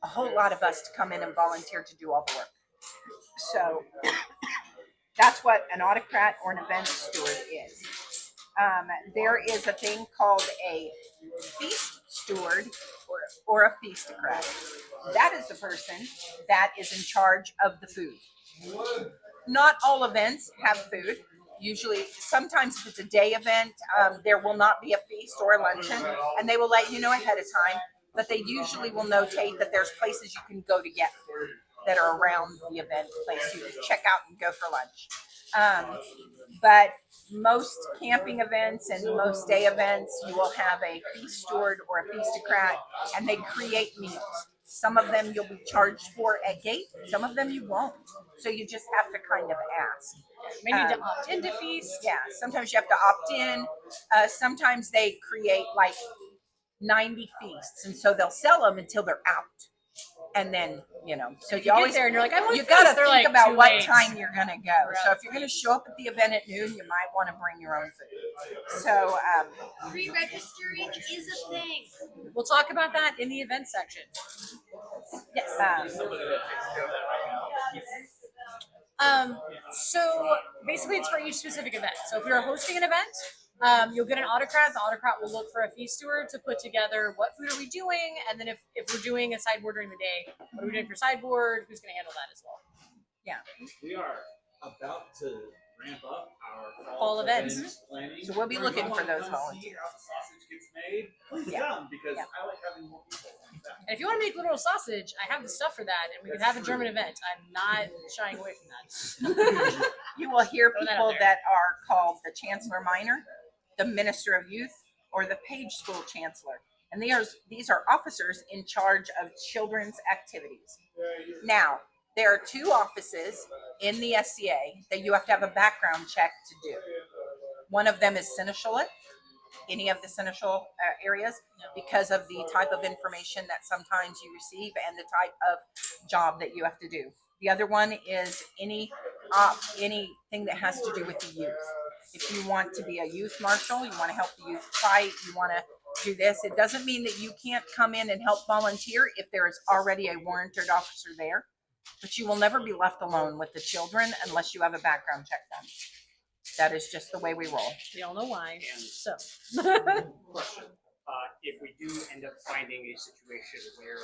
a whole lot of us to come in and volunteer to do all the work. So that's what an autocrat or an event steward is. There is a thing called a feast steward or a feastocrat. That is the person that is in charge of the food. Not all events have food. Usually, sometimes if it's a day event, there will not be a feast or a luncheon, and they will let you know ahead of time, but they usually will notate that there's places you can go to get food that are around the event place. You can check out and go for lunch. But most camping events and most day events, you will have a feast steward or a feastocrat, and they create meals. Some of them you'll be charged for at gate, some of them you won't. So you just have to kind of ask. You may need to opt into feast. Yeah, sometimes you have to opt in. Sometimes they create like 90 feasts, and so they'll sell them until they're out. And then, so you You always get there and you're like, I want you feast. got to They're think like, about too what late. time you're going to go. We're So out if you're going to show up at the event at noon, you might want to bring your own food. So, Pre-registering is a thing. We'll talk about that in the event section. Yes. So basically it's for each specific event. So if you're hosting an event, you'll get an autocrat. The autocrat will look for a feast steward to put together what food are we doing, and then if we're doing a sideboard during the day, what are we doing for sideboard? Who's going to handle that as well? We are about to ramp up our Fall events. event planning. So we'll be looking If you for wanna those come volunteers. see how the sausage gets made, please Yeah. come because Yeah. I like having more people. And if you want to make literal sausage, I have the stuff for that, and we can have a German event. I'm not shying away from that. you will hear Throw that out people there. that are called the Chancellor Minor, the Minister of Youth, or the Page School Chancellor. And these are officers in charge of children's activities. Now, there are two offices in the SCA that you have to have a background check to do. One of them is seneschalate, any of the seneschal areas, because of the type of information that sometimes you receive and the type of job that you have to do. The other one is anything that has to do with the youth. If you want to be a youth marshal, you want to help the youth fight, you want to do this, it doesn't mean that you can't come in and help volunteer if there is already a warranted officer there. But you will never be left alone with the children unless you have a background check done. That is just the way we roll. We all know why. So, Question. If we do end up finding a situation where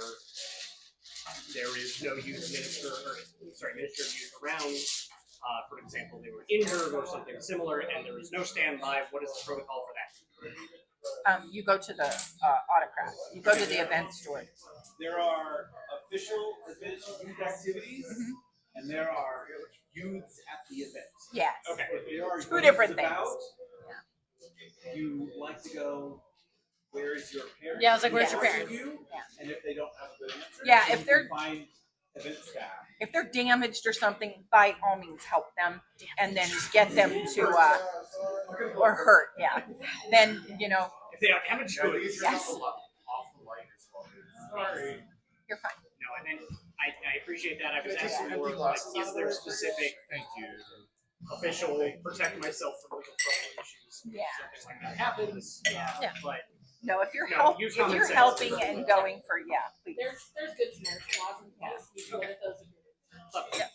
there is no youth minister, minister of youth around, for example, they were injured or something similar, and there is no standby, what is the protocol for that? You go to the autocrat. You go to the event steward. There are official event youth activities, and there are youths at the event. Yes. Okay. If there are Two different youths things. about, you like to go, where is your parent? Yeah, I was like, where's your Who are parent? You? Yeah. And if they don't have a good answer, Yeah, then if you they're- can find event staff. If they're damaged or something, by all means help them and then get them to or hurt. Yeah. Then If they are damaged goods, Yes. Sorry. you're fine. No, and then I appreciate that. I was asking more like, is there specific official protect myself from legal trouble issues? Yeah. Something like that happens. Yeah. But No, if you're No, use common sense. helping and going for please. There's good Samaritan laws in place. You can look at those if you're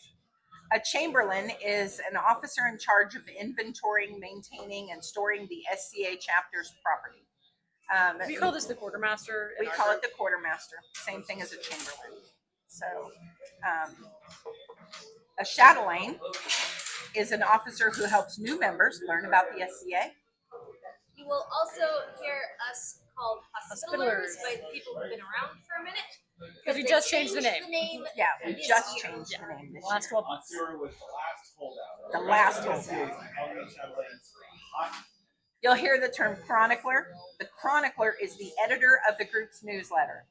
A chamberlain is an officer in charge of inventorying, maintaining, and storing the SCA chapter's property. we call this the quartermaster. in We our call it group. the quartermaster. Same thing as a chamberlain. So, a chatelaine is an officer who helps new members learn about the SCA. You will also hear us called hospitallers by the people who've been around for a minute. Because we they just changed the changed name. Yeah, we this just year. changed the name this Last year. 12 months. Ansteorra was the last holdout. The last SCA holdout. is calling each other hot. You'll hear the term chronicler. The chronicler is the editor of the group's newsletter.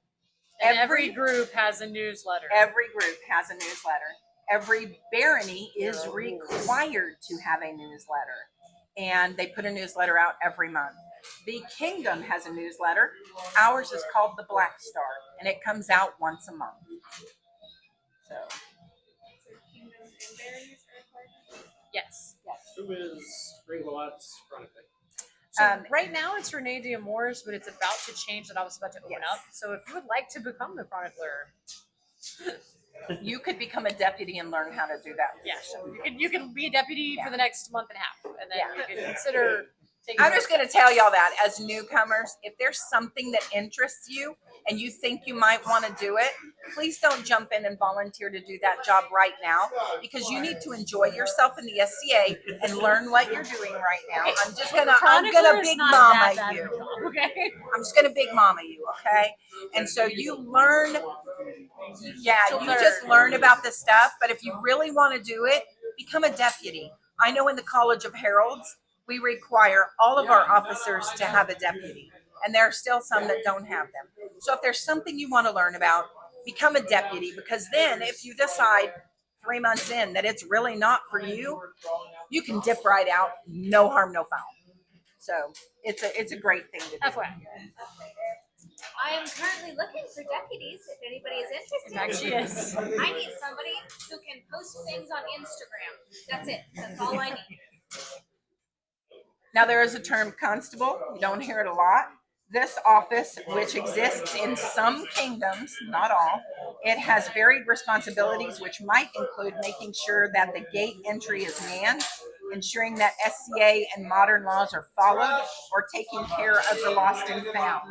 And every group has a newsletter. Every group has a newsletter. Every barony is required to have a newsletter. And they put a newsletter out every month. The kingdom has a newsletter. Ours is called the Black Star, and it comes out once a month. So, Yes. yes. who is Gwlad's chronicler? So right now it's Renee D'Amours, but it's about to change. That I was about to open Yes. up. So if you would like to become the chronicler, You could become a deputy and learn how to do that. yeah, you can be a deputy for the next month and a half, and then you can consider taking. I'm just going to tell y'all that as newcomers, if there's something that interests you and you think you might want to do it, please don't jump in and volunteer to do that job right now, because you need to enjoy yourself in the SCA and learn what you're doing right now. Okay, I'm just well, gonna chronicler is big not that mama bad of a you. job, okay. I'm just gonna big mama you, okay? And so you learn, you just learn about the stuff. But if you really want to do it, become a deputy. I know in the College of Heralds, we require all of our officers to have a deputy, and there are still some that don't have them. So if there's something you want to learn about, become a deputy, because then if you decide 3 months in that it's really not for you, you can dip right out, no harm, no foul. So it's a great thing to do. FYI. I am currently looking for deputies if anybody is interested. It actually is. I need somebody who can post things on Instagram. That's it. That's all I need. Now there is a term constable. You don't hear it a lot. This office, which exists in some kingdoms, not all, it has varied responsibilities, which might include making sure that the gate entry is manned, ensuring that SCA and modern laws are followed, or taking care of the lost and found.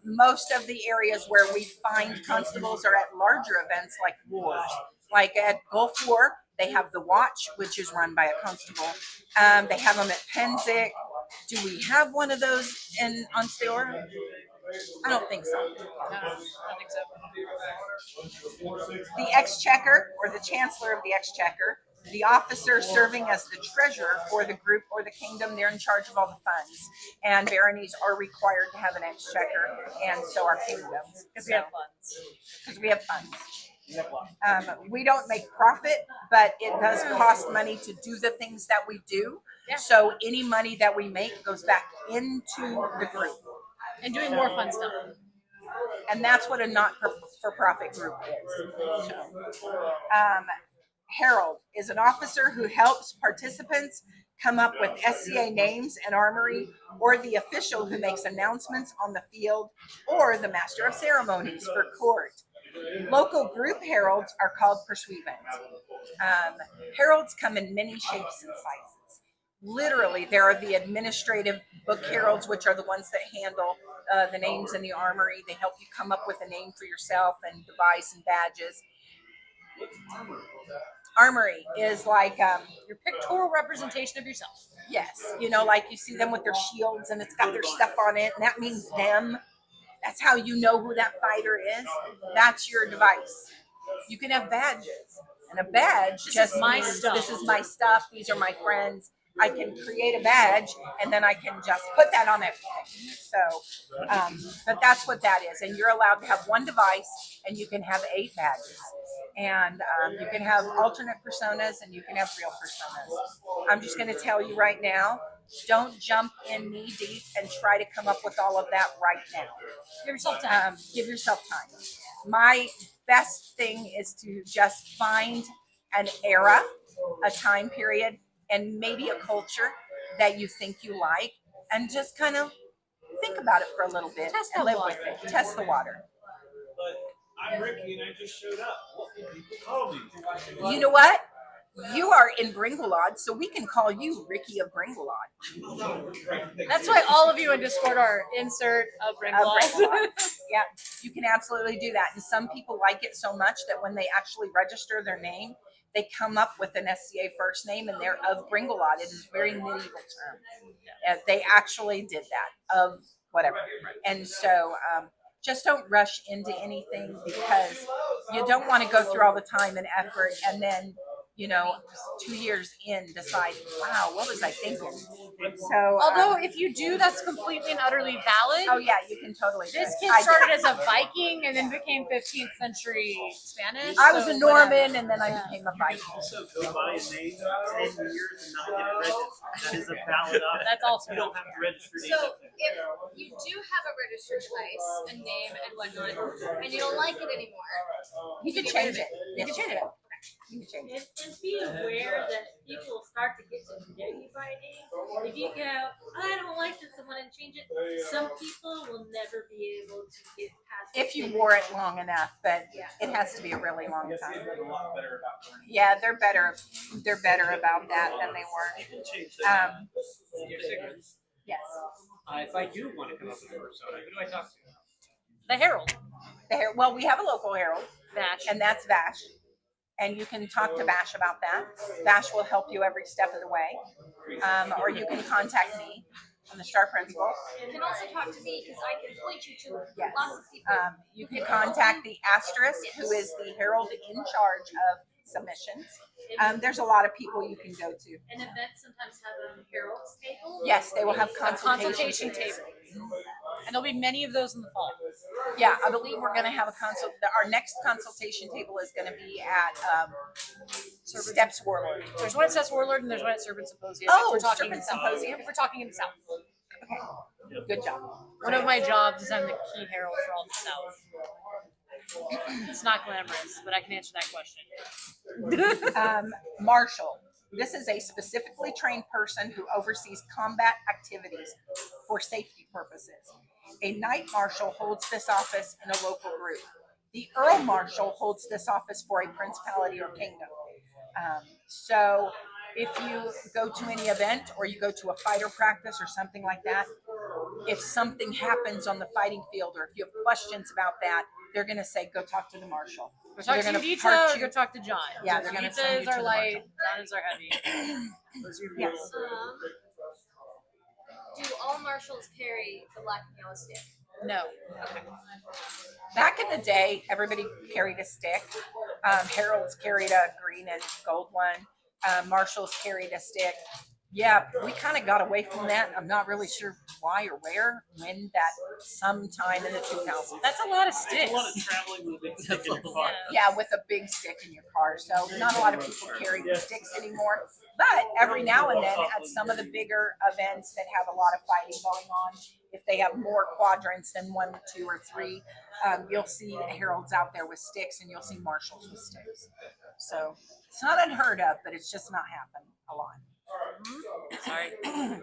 Most of the areas where we find constables are at larger events like wars. Like at Gulf War, they have the Watch, which is run by a constable. They have them at Penzic. Do we have one of those in Ansteorra? I don't think so. No, I don't think so. The Exchequer, or the Chancellor of the Exchequer, the officer serving as the treasurer for the group or the kingdom, they're in charge of all the funds. And baronies are required to have an exchequer, and so are kingdoms. Because we have funds. Because we have funds. We don't make profit, but it does cost money to do the things that we do. Yeah. So any money that we make goes back into the group. And doing more fun stuff. And that's what a not-for-profit group is. Herald is an officer who helps participants come up with SCA names and armory, or the official who makes announcements on the field, or the master of ceremonies for court. Local group heralds are called pursuivants. Heralds come in many shapes and sizes. Literally, there are the administrative book heralds, which are the ones that handle the names in the armory. They help you come up with a name for yourself and device and badges. Armory is like your pictorial representation of yourself. Yes, like you see them with their shields and it's got their stuff on it, and that means them. That's how you know who that fighter is. That's your device. You can have badges, and a badge just my means stuff. This is my stuff. These are my friends. I can create a badge, and then I can just put that on everything. So, but that's what that is. And you're allowed to have one device, and you can have 8 badges. And you can have alternate personas, and you can have real personas. I'm just going to tell you right now, don't jump in knee deep and try to come up with all of that right now. Give yourself time. Give yourself time. My best thing is to just find an era, a time period, and maybe a culture that you think you like, and just kind of think about it for a little bit Test and the live water. with it. Test the water. But I'm Ricky and I just showed up. What do people call me? You know what? You are in Gwlad, so we can call you Ricky of Gwlad. That's why all of you in Discord are insert a Gwlad. Yeah, you can absolutely do that. And some people like it so much that when they actually register their name, they come up with an SCA first name and they're of Gwlad. It is a very medieval term. They actually did that, of whatever. And so just don't rush into anything, because you don't want to go through all the time and effort and then 2 years in decide, wow, what was I thinking? So Although if you do, that's completely and utterly valid. oh yeah, you can totally do This it. kid started as a Viking and then became 15th century Spanish. I was so a Norman whatever. and then I became a Viking. Also, go buy a name 10 years and not get it registered. That is a valid option. That's also You don't have to register names. So if you do have a registered device, a name and whatnot, and you don't like it anymore, You can change it. You can change it. You can change it. And be aware that people will start to get to know you by name. If you go, I don't like this, I want to change it. Some people will never be able to get past. If you wore it long enough, but it has to be a really long Yes, time. they're a lot better about learning. Yeah, they're better. They're better about that than they were. You can change that. Yes. If I do want to come up with a persona, who do I talk to? The Herald. Well, we have a local herald, Vash. and that's Vash. And you can talk to Vash about that. Vash will help you every step of the way. Or you can contact me. I'm the Star Principal. you can also talk to me because I can point you to Yes. lots of people. You can contact the Asterisk, who is the herald in charge of submissions. There's a lot of people you can go to. And events sometimes have a herald's table. Yes, they will have A consultation consultation table. And there'll be many of those in the fall. Yeah, I believe we're going to have a consult. Our next consultation table is going to be at Steps Warlord. There's one at Sess Warlord and there's one at Serpent Symposium. Oh, if we're talking Serpent in the South. Symposium. If we're talking in the South. Good job. One of my jobs is I'm the key herald for all the South. It's not glamorous, but I can answer that question. Marshal. This is a specifically trained person who oversees combat activities for safety purposes. A Knight Marshal holds this office in a local group. The Earl Marshal holds this office for a principality or kingdom. So if you go to any event or you go to a fighter practice or something like that, if something happens on the fighting field or if you have questions about that, they're going to say, go talk to the Marshal. Go So talk they're to gonna Udita part or you- go talk to John. Yeah, they're gonna send Udita you is to our the light, Marshal. John is our heavy. Yes. Do all marshals carry the black and yellow stick? No. Back in the day, everybody carried a stick. Heralds carried a green and gold one. Marshals carried a stick. Yeah, we kind of got away from that. I'm not really sure why or where, when that sometime in the 2000s. That's a lot of sticks. It's a lot of traveling with a big stick in your car. Yeah, with a big stick in your car. So not a lot of people carry the sticks anymore. But every now and then at some of the bigger events that have a lot of fighting going on, if they have more quadrants than 1, 2, or 3, you'll see heralds out there with sticks and you'll see marshals with sticks. So it's not unheard of, but it's just not happened a lot. Sorry. All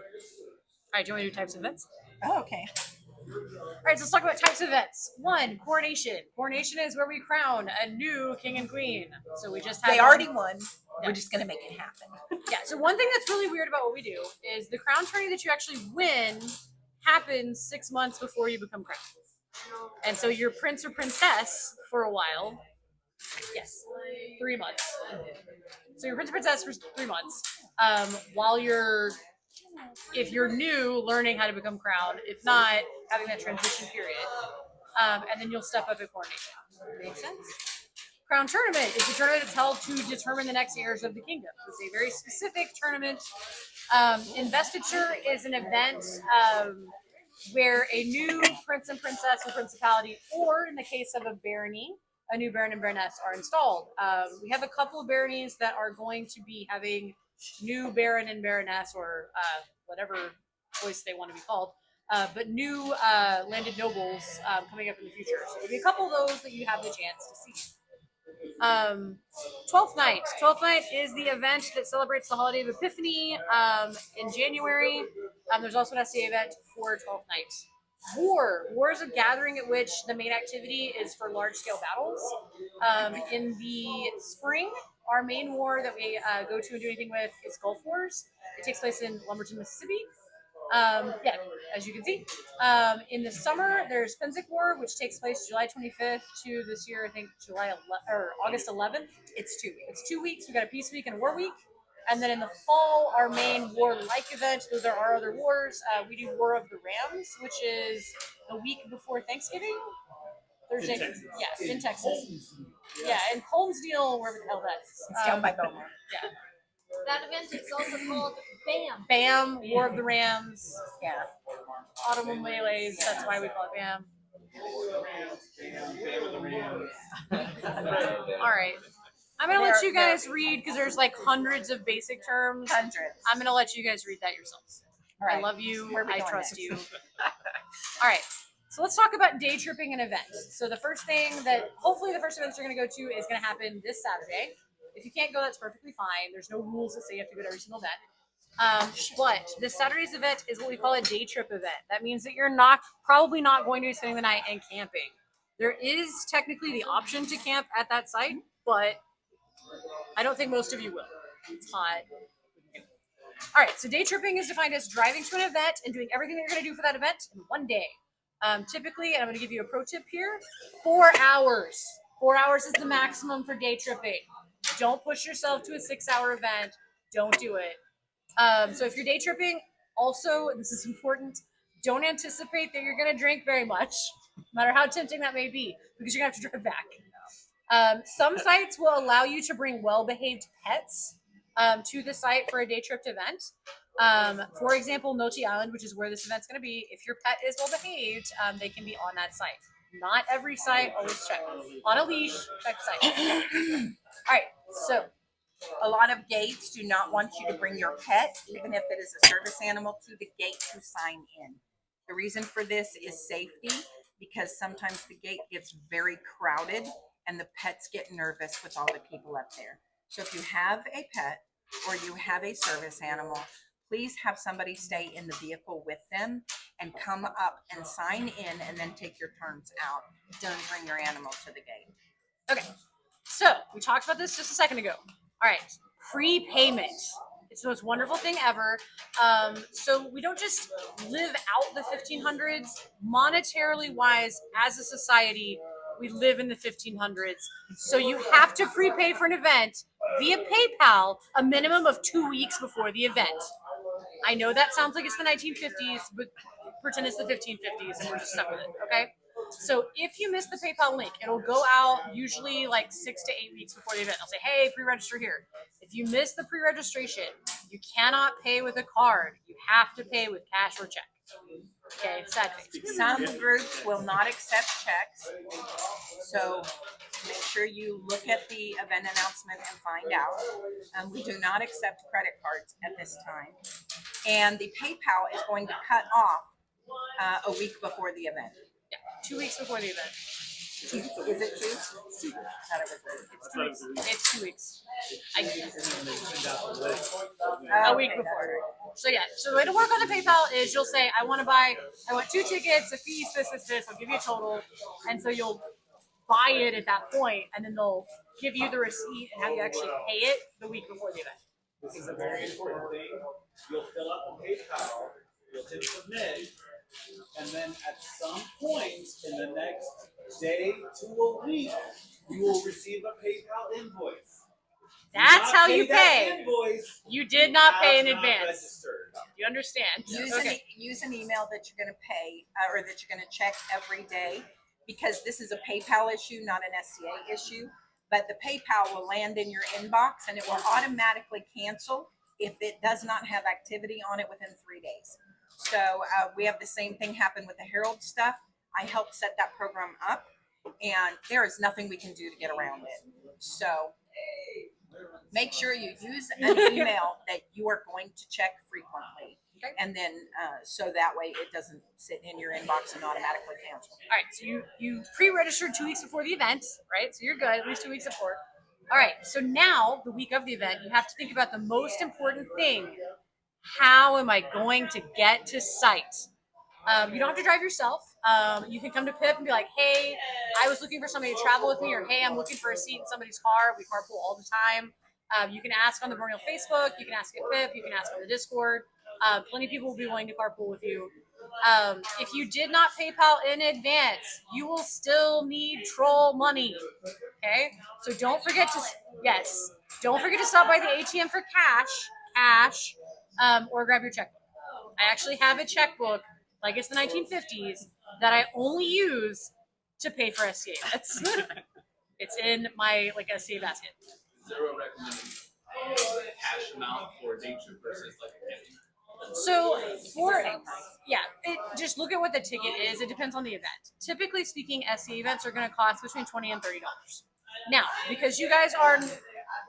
right, do you want to do types of events? Oh, okay. All right, so let's talk about types of events. 1, coronation. Coronation is where we crown a new king and queen. So we just had They already won. Yeah. We're just going to make it happen. Yeah, so one thing that's really weird about what we do is the crown tourney that you actually win happens 6 months before you become crowned. And so you're prince or princess for a while. Yes, 3 months. So you're prince or princess for 3 months. While you're, if you're new, learning how to become crowned. If not, having that transition period. And then you'll step up at coronation. Make sense? Crown tournament is the tournament that's held to determine the next heirs of the kingdom. It's a very specific tournament. Investiture is an event where a new prince and princess or principality, or in the case of a barony, a new baron and baroness are installed. We have a couple of baronies that are going to be having new baron and baroness, or whatever choice they want to be called, but new landed nobles coming up in the future. So there'll be a couple of those that you have the chance to see. 12th Night. 12th Night is the event that celebrates the holiday of Epiphany in January. There's also an SCA event for 12th Night. War. War is a gathering at which the main activity is for large-scale battles. In the spring, our main war that we go to and do anything with is Gulf Wars. It takes place in Lumberton, Mississippi. Yeah, as you can see. In the summer, there's Pensic War, which takes place July 25th to this year, I think August 11th. It's 2 weeks. It's 2 weeks. We've got a peace week and a war week. And then in the fall, our main war-like event, those are our other wars. We do War of the Rams, which is the week before Thanksgiving. Thursday. Yeah, in Texas. Yeah, in Holmesdale, wherever the hell that is. It's down by Beaumont. Yeah. That event is also called BAM. BAM, War of the Rams. Yeah. Autumn Melees, that's why we call it BAM. All right. I'm going to let you guys read, because there's like hundreds of basic terms. Hundreds. I'm going to let you guys read that yourselves. All right. I love you. Where are we I going trust next? you. All right. So let's talk about day tripping an event. So the first thing that, hopefully the first event you're going to go to is going to happen this Saturday. If you can't go, that's perfectly fine. There's no rules that say you have to go to every single event. But this Saturday's event is what we call a day trip event. That means that you're probably not going to be spending the night and camping. There is technically the option to camp at that site, but I don't think most of you will. It's hot. All right, so day tripping is defined as driving to an event and doing everything that you're going to do for that event in one day. Typically, and I'm going to give you a pro tip here, 4 hours. 4 hours is the maximum for day tripping. Don't push yourself to a 6-hour event. Don't do it. So if you're day tripping, also, this is important, don't anticipate that you're going to drink very much, no matter how tempting that may be, because you're going to have to drive back. Some sites will allow you to bring well-behaved pets to the site for a day tripped event. For example, Nochi Island, which is where this event's going to be, if your pet is well-behaved, they can be on that site. Not every site, always check. On a leash, check the site. All right, so a lot of gates do not want you to bring your pet, even if it is a service animal, to the gate to sign in. The reason for this is safety, because sometimes the gate gets very crowded and the pets get nervous with all the people up there. So if you have a pet or you have a service animal, please have somebody stay in the vehicle with them and come up and sign in and then take your turns out. Don't bring your animal to the gate. okay, so we talked about this just a second ago. All right, prepayment. It's the most wonderful thing ever. So we don't just live out the 1500s. Monetarily wise, as a society, we live in the 1500s. So you have to prepay for an event via PayPal a minimum of 2 weeks before the event. I know that sounds like it's the 1950s, but pretend it's the 1550s and we're just stuck with it, okay? So if you miss the PayPal link, it'll go out usually like 6 to 8 weeks before the event. I'll say, hey, pre-register here. If you miss the pre-registration, You cannot pay with a card. You have to pay with cash or check. Okay, sad face. Some groups will not accept checks, so make sure you look at the event announcement and find out. We do not accept credit cards at this time, and the PayPal is going to cut off a week before the event. Yeah, 2 weeks before the event. Is it 2? I thought it was 2 weeks. It's 2 weeks. Oh, A week before. So yeah, so the way to work on the PayPal is you'll say, I want 2 tickets, a feast, this, I'll give you a total. And so you'll buy it at that point, and then they'll give you the receipt and have you actually pay it the week before the event. This is a very important thing. You'll fill out the PayPal, you'll hit submit, and then at some point in the next day to a week, you will receive a PayPal invoice. That's how you that pay. Invoice, You did not pay in have not advance. registered. You understand? Use an email that you're going to pay or that you're going to check every day, because this is a PayPal issue, not an SCA issue. But the PayPal will land in your inbox and it will automatically cancel if it does not have activity on it within 3 days. So we have the same thing happen with the Herald stuff. I helped set that program up, and there is nothing we can do to get around it. So make sure you use an email that you are going to check frequently. Okay. And then so that way it doesn't sit in your inbox and automatically cancel. All right, so you pre-registered 2 weeks before the event, right? So you're good, at least 2 weeks before. All right, so now the week of the event, you have to think about the most important thing. How am I going to get to site? You don't have to drive yourself. You can come to Pip and be like, hey, I was looking for somebody to travel with me, or hey, I'm looking for a seat in somebody's car. We carpool all the time. You can ask on the Bryn Facebook. You can ask at Pip. You can ask on the Discord. Plenty of people will be willing to carpool with you. If you did not PayPal in advance, you will still need troll money. Okay, so don't forget to stop by the ATM for cash, or grab your checkbook. I actually have a checkbook, like it's the 1950s, that I only use to pay for SCA events. It's in my SCA basket. Zero recommended cash amount for day trip versus like a gift. So just look at what the ticket is. It depends on the event. Typically speaking, SCA events are going to cost between $20 and $30. Now, because you guys are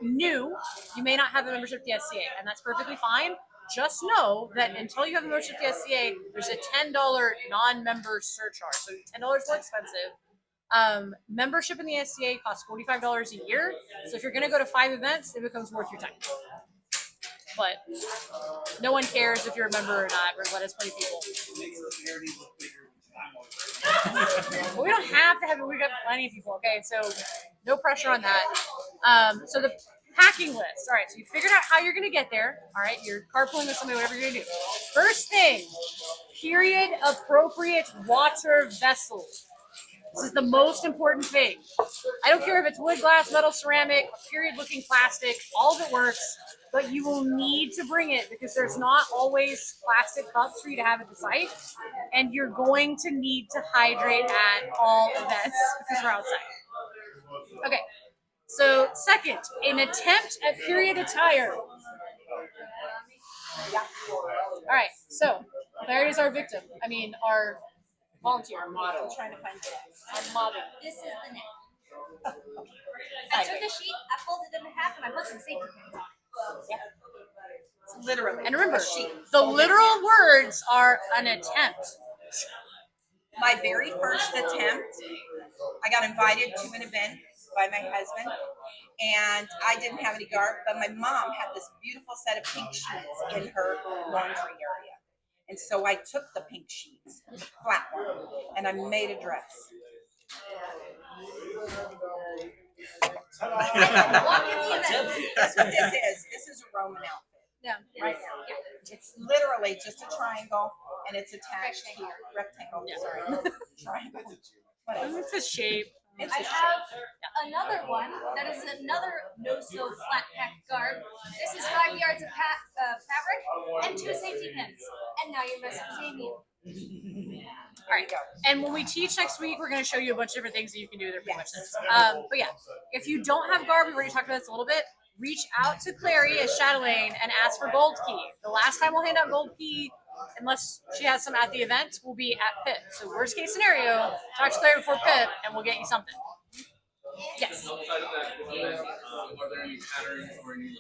new, you may not have a membership to the SCA, and that's perfectly fine. Just know that until you have a membership to the SCA, there's a $10 non-member surcharge. So $10 more expensive. Membership in the SCA costs $45 a year. So if you're going to go to 5 events, it becomes worth your time. But no one cares if you're a member or not. We're glad it's plenty of people. But we don't have to have it. We've got plenty of people, okay? So no pressure on that. So the packing list. All right, so you figured out how you're going to get there. All right, you're carpooling with somebody, whatever you're going to do. First thing, period appropriate water vessels. This is the most important thing. I don't care if it's wood, glass, metal, ceramic, period looking plastic, all of it works, but you will need to bring it because there's not always plastic cups for you to have at the site, and you're going to need to hydrate at all events because we're outside. Okay, so second, an attempt at period attire. All right, so there is our victim. Our volunteer. Our model. I'm trying to find it. Our model. This is the neck. I took a sheet, I folded it in half, and I put some safety pins on it. Yeah. It's literally. And remember, the literal words are an attempt. My very first attempt, I got invited to an event by my husband, and I didn't have any garb, but my mom had this beautiful set of pink sheets in her laundry area. And so I took the pink sheets, flat one, and I made a dress. That's what this is. This is a Roman outfit. Yeah. Right now. Yeah. It's literally just a triangle, and it's attached here. Rectangle. Yeah. Sorry. Triangle. Whatever. It's a shape. It's I a shape. have another one that is another no-sew flat pack garb. This is 5 yards of fabric and 2 safety pins. And now you're Mesopotamian. All right. And when we teach next week, we're going to show you a bunch of different things that you can do. They're pretty much this. But yeah, if you don't have garb, we already talked about this a little bit. reach out to Clary as Chatelaine and ask for gold key. The last time we'll hand out gold key, unless she has some at the event, will be at Pip. So worst case scenario, talk to Clary before Pip and we'll get you something. Yes. Outside of that, are there any patterns or any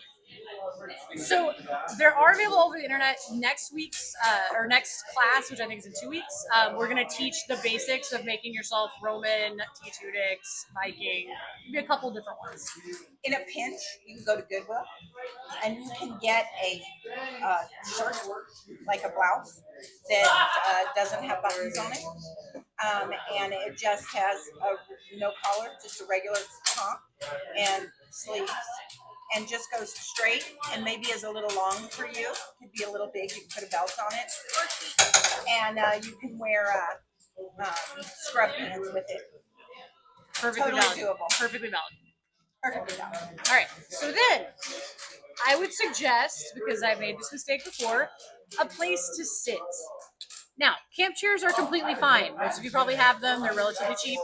So there are available over the internet. Next week's or next class, which I think is in 2 weeks, we're going to teach the basics of making yourself Roman, Teutonics, Viking. Maybe a couple different ones. In a pinch, you can go to Goodwill and you can get a shirt, like a blouse, that doesn't have buttons on it. And it just has no collar, just a regular top and sleeves. And just goes straight and maybe is a little long for you. Could be a little big. You can put a belt on it. And you can wear scrub pants with it. Perfectly Totally valid. doable. Perfectly valid. Perfectly valid. All right. So then, I would suggest, because I've made this mistake before, a place to sit. Now, camp chairs are completely fine. Most of you probably have them. They're relatively cheap.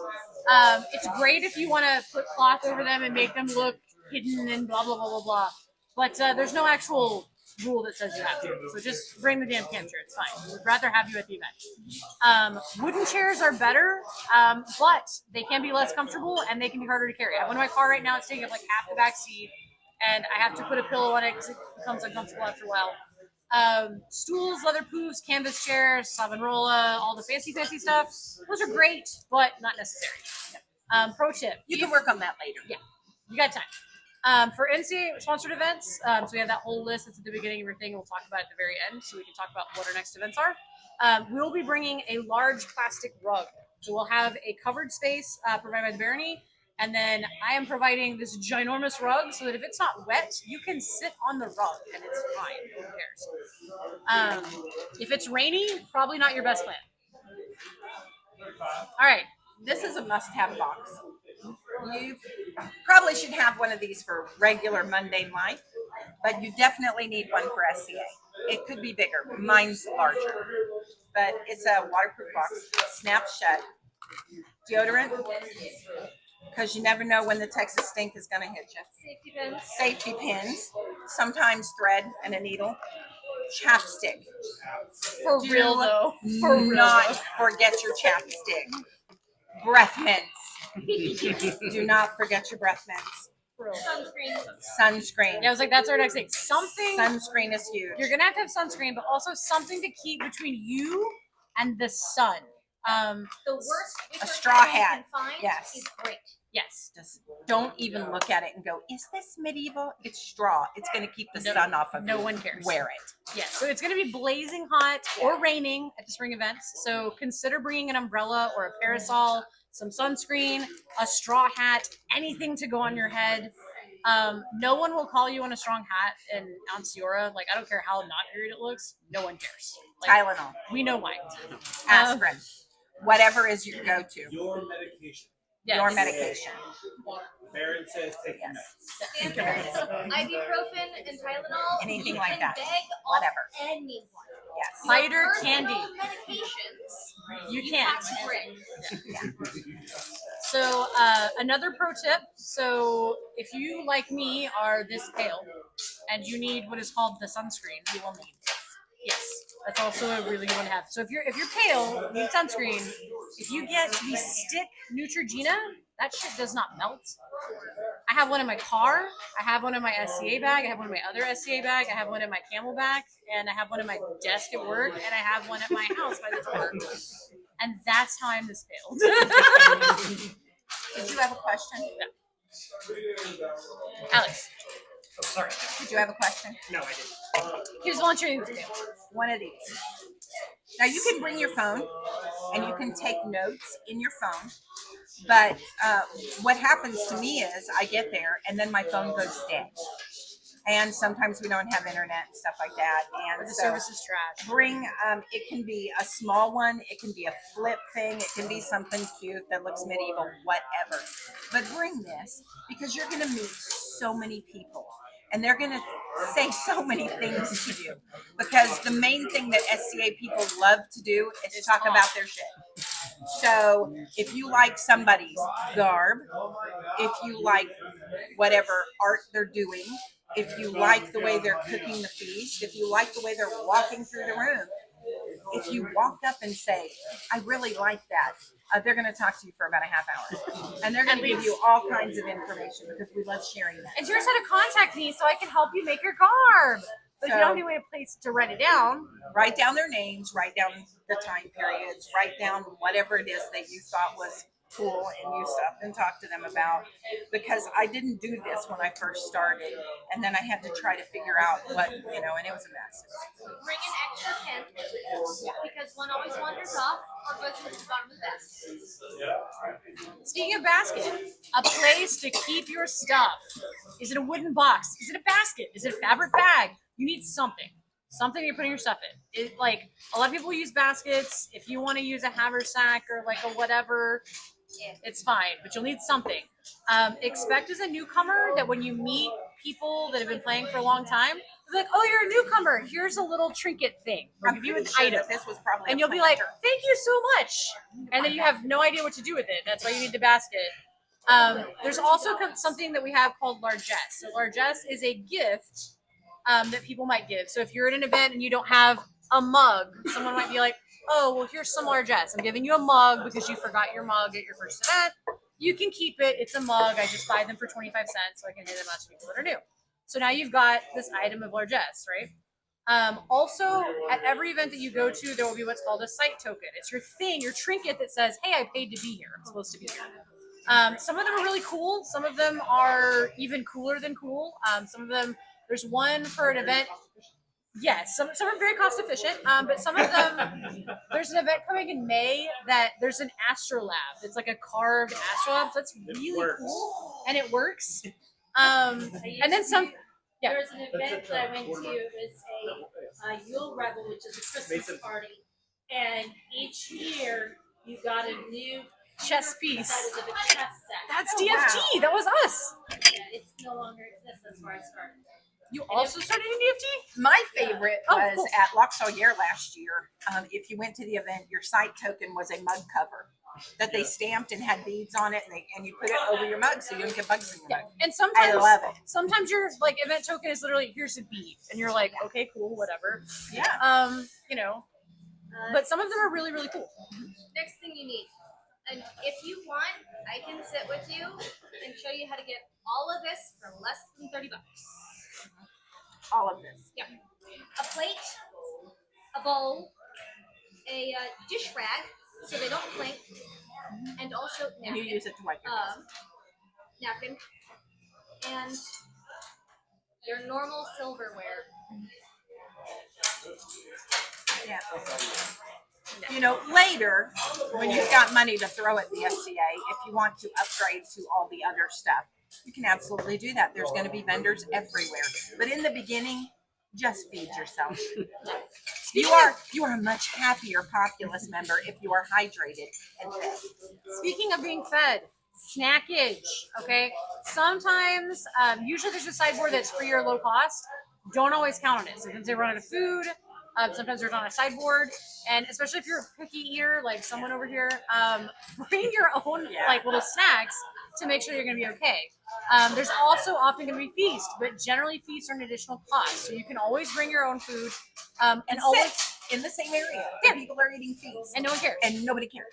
It's great if you want to put cloth over them and make them look hidden and blah, blah, blah, blah, blah. But there's no actual rule that says you have to. So just bring the damn camp chair. It's fine. We'd rather have you at the event. Wooden chairs are better, but they can be less comfortable and they can be harder to carry. I have one in my car right now. It's taking up like half the back seat. And I have to put a pillow on it because it becomes uncomfortable after a while. Stools, leather poofs, canvas chairs, Savonarola, all the fancy stuff. Those are great, but not necessary. Pro tip. You can work on that later. Yeah, you got time. For NCA sponsored events, so we have that whole list that's at the beginning of everything. We'll talk about it at the very end, so we can talk about what our next events are. We'll be bringing a large plastic rug. So we'll have a covered space provided by the Barony, and then I am providing this ginormous rug so that if it's not wet, you can sit on the rug and it's fine. Who cares? If it's rainy, probably not your best plan. All right. This is a must-have box. You probably should have one of these for regular mundane life, but you definitely need one for SCA. It could be bigger. Mine's larger, but it's a waterproof box. It snaps shut. Deodorant, because you never know when the Texas stink is going to hit you. Safety pins. Safety pins, sometimes thread and a needle. Chapstick. For real though. For real. Not forget your chapstick. Breath mints. Do not forget your breath mints. Sunscreen. Sunscreen. Yeah, I was like, that's our next thing. Something. Sunscreen is huge. You're gonna have to have sunscreen, but also something to keep between you and the sun. The worst a straw hat. you can find Yes. is great. Yes. Just don't even look at it and go, is this medieval? It's straw. It's going to keep the sun off of you. No one cares. Wear it. Yes. So it's going to be blazing hot or raining at the spring events. So consider bringing an umbrella or a parasol, some sunscreen, a straw hat, anything to go on your head. No one will call you on a strong hat in Ansteorra. Like, I don't care how not period it looks. No one cares. Like, Tylenol. We know why. Aspirin. Whatever is your go-to. Your medication. Yes. Your medication. Baron says take your meds. Ibuprofen and Tylenol. Anything you like can that. Beg Whatever. Off anyone. Yes. Cider Your candy. personal medications. You You can't. have to bring. So another pro tip. So if you, like me, are this pale and you need what is called the sunscreen, you will need this. Yes. That's also a really good one to have. So if you're pale, you need sunscreen. If you get the stick Neutrogena, that shit does not melt. I have one in my car. I have one in my SCA bag. I have one in my other SCA bag. I have one in my camel bag. And I have one in my desk at work. And I have one at my house by the door. And that's how I'm this pale. Did you have a question? No. Alex, Oh, sorry. Did you have a question? No, I didn't. here's volunteering this pale. One of these. Now you can bring your phone and you can take notes in your phone. But what happens to me is I get there and then my phone goes dead. And sometimes we don't have internet and stuff like that. And The so service is trash. bring, it can be a small one. It can be a flip thing. It can be something cute that looks medieval, whatever. But bring this because you're going to meet so many people. And they're going to say so many things to you. Because the main thing that SCA people love to do is talk about their shit. So if you like somebody's garb, if you like whatever art they're doing, if you like the way they're cooking the feast, if you like the way they're walking through the room, if you walk up and say, I really like that, they're going to talk to you for about a half hour. And they're going to give you all kinds of information because we love sharing that. And here's how to contact me so I can help you make your garb. But if you don't have any place to write it down, write down their names, write down the time periods, write down whatever it is that you thought was cool and you stopped and talked to them about. Because I didn't do this when I first started, and then I had to try to figure out what, and it was a mess. Bring an extra pen because one always wanders off or goes into the bottom of the basket. Speaking of basket, a place to keep your stuff. Is it a wooden box? Is it a basket? Is it a fabric bag? You need something you're putting your stuff in. Like a lot of people use baskets. If you want to use a haversack or like a whatever, it's fine, but you'll need something. Expect as a newcomer that when you meet people that have been playing for a long time, it's like, oh, you're a newcomer. Here's a little trinket thing. Or give you an item. This was probably and you'll be like, thank you so much. And then you have no idea what to do with it. That's why you need the basket. There's also something that we have called largesse. So largesse is a gift that people might give. So if you're at an event and you don't have a mug, someone might be like, oh, well, here's some largesse. I'm giving you a mug because you forgot your mug at your first event. You can keep it. It's a mug. I just buy them for 25 cents so I can hand them out to people that are new. So now you've got this item of largesse, right? Also, at every event that you go to, there will be what's called a site token. It's your thing, your trinket that says, hey, I paid to be here. I'm supposed to be here. Some of them are really cool. Some of them are even cooler than cool. Some of them, there's one for an event. Yes, some are very cost efficient, but some of them, there's an event coming in May that there's an astrolabe. It's like a carved astrolabe. So that's really cool, and it works. And then some. Yeah. There was an event that I went to. It was a Yule Revel, which is a Christmas party, and each year you got a new chess piece. That is of a chess set. That's DFT. Wow. That was us. Yeah, it's no longer exists. That's where I started. You also started in DFT? My favorite was at L'Oxalier last year. If you went to the event, your site token was a mug cover that they stamped and had beads on it, and you put it over your mug so you don't get bugs in your mug. And sometimes, I love it. Sometimes your event token is literally, here's a bead, and you're like, okay, cool, whatever. Yeah. But some of them are really, really cool. Next thing you need, and if you want, I can sit with you and show you how to get all of this for less than $30. All of this. Yeah. A plate, a bowl, a dish rag so they don't clink, and also napkin. And you use it to wipe your face. Napkin, and your normal silverware. Yeah. Later, when you've got money to throw at the SCA, if you want to upgrade to all the other stuff, you can absolutely do that. There's going to be vendors everywhere. But in the beginning, just feed yourself. You are a much happier Populous member if you are hydrated and fed. Speaking of being fed, snackage, okay? Sometimes, usually there's a sideboard that's free or low cost. Don't always count on it. Sometimes they run out of food. Sometimes they're on a sideboard. And especially if you're a picky eater, like someone over here, bring your own little snacks to make sure you're going to be okay. There's also often going to be feast, but generally feasts are an additional cost. So you can always bring your own food. And always in the same area. Yeah. People are eating feast. And no one cares. And nobody cares.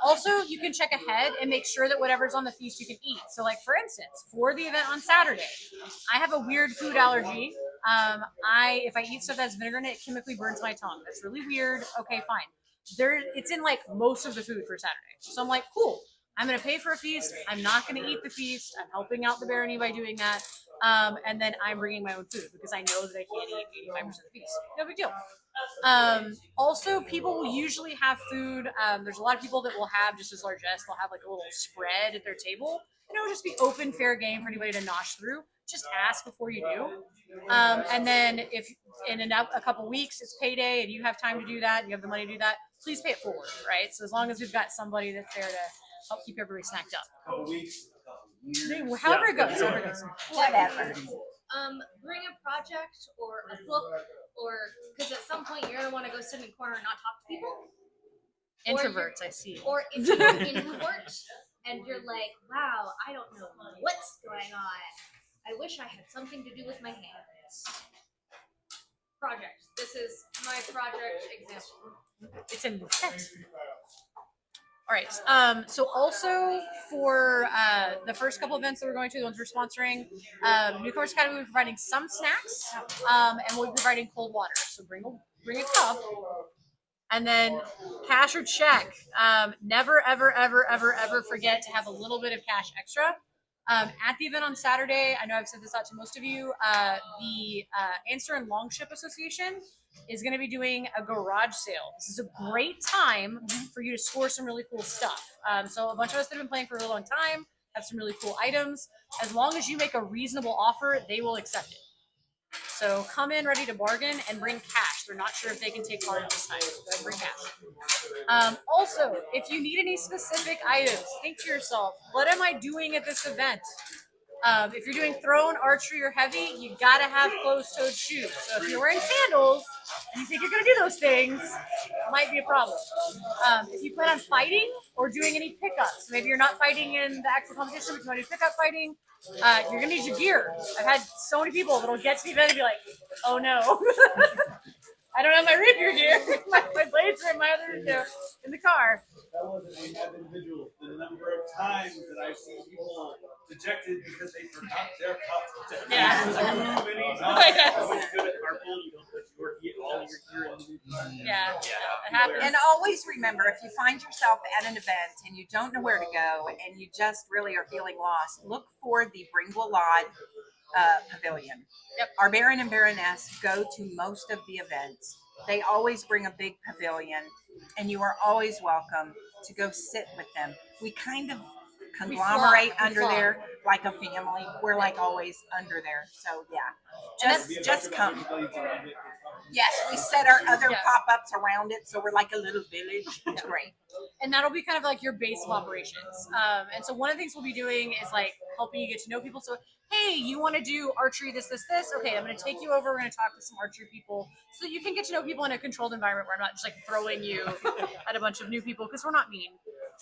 Also, you can check ahead and make sure that whatever's on the feast you can eat. So like for instance, for the event on Saturday, I have a weird food allergy. If I eat stuff that's vinegar in it, it chemically burns my tongue. That's really weird. Okay, fine. It's in like most of the food for Saturday. So I'm like, cool. I'm going to pay for a feast. I'm not going to eat the feast. I'm helping out the barony by doing that. And then I'm bringing my own food because I know that I can't eat 85% of the feast. No big deal. Also, people will usually have food. There's a lot of people that will have just as largesse. They'll have like a little spread at their table. And it'll just be open, fair game for anybody to nosh through. Just ask before you do. And then if in a couple weeks it's payday and you have time to do that and you have the money to do that, please pay it forward, right? So as long as we've got somebody that's there to help keep everybody snacked up. A couple weeks, a couple years. However it goes. Whatever. Bring a project or a book, or because at some point you're gonna want to go sit in a corner and not talk to people. Introverts, I see. Or if you're in court and you're like, wow, I don't know what's going on. I wish I had something to do with my hands. Project. This is my project example. It's in the set. All right. So also for the first couple events that we're going to, the ones we're sponsoring, Newcomer's Academy will be providing some snacks, and we'll be providing cold water. So bring a cup, and then cash or check. Never, ever, ever, ever, ever forget to have a little bit of cash extra. At the event on Saturday, I know I've said this out to most of you, the Ansteorra and Longship Association is going to be doing a garage sale. This is a great time for you to score some really cool stuff. So a bunch of us that have been playing for a really long time have some really cool items. As long as you make a reasonable offer, they will accept it. So come in ready to bargain and bring cash. They're not sure if they can take cards this time, so go ahead and bring cash. Also, if you need any specific items, think to yourself, what am I doing at this event? If you're doing thrown, archery, or heavy, you gotta have closed-toed shoes. So if you're wearing sandals and you think you're gonna do those things, it might be a problem. If you plan on fighting or doing any pickups, maybe you're not fighting in the actual competition, but you want to do pickup fighting, you're gonna need your gear. I've had so many people that'll get to the event and be like, "Oh no, I don't have my rapier gear. my blades are in my other in the car." That wasn't an individual. The number of times that I've seen people dejected because they forgot their cup. Yeah. So many Yes. times. Always good at carpool. You don't put all your gear in the car. Yeah, it happens. And always remember, if you find yourself at an event and you don't know where to go and you just really are feeling lost, look for the Bryn Gwlad pavilion. Yep. Our Baron and Baroness go to most of the events. They always bring a big pavilion, and you are always welcome to go sit with them. We kind of conglomerate under there like a family. We're like always under there. So yeah, just come. Yes, we set our other pop-ups around it, so we're like a little village. It's great. And that'll be kind of like your base of operations. And so one of the things we'll be doing is like helping you get to know people. So, hey, you want to do archery, this. Okay, I'm going to take you over. We're going to talk to some archery people so that you can get to know people in a controlled environment where I'm not just like throwing you at a bunch of new people because we're not mean.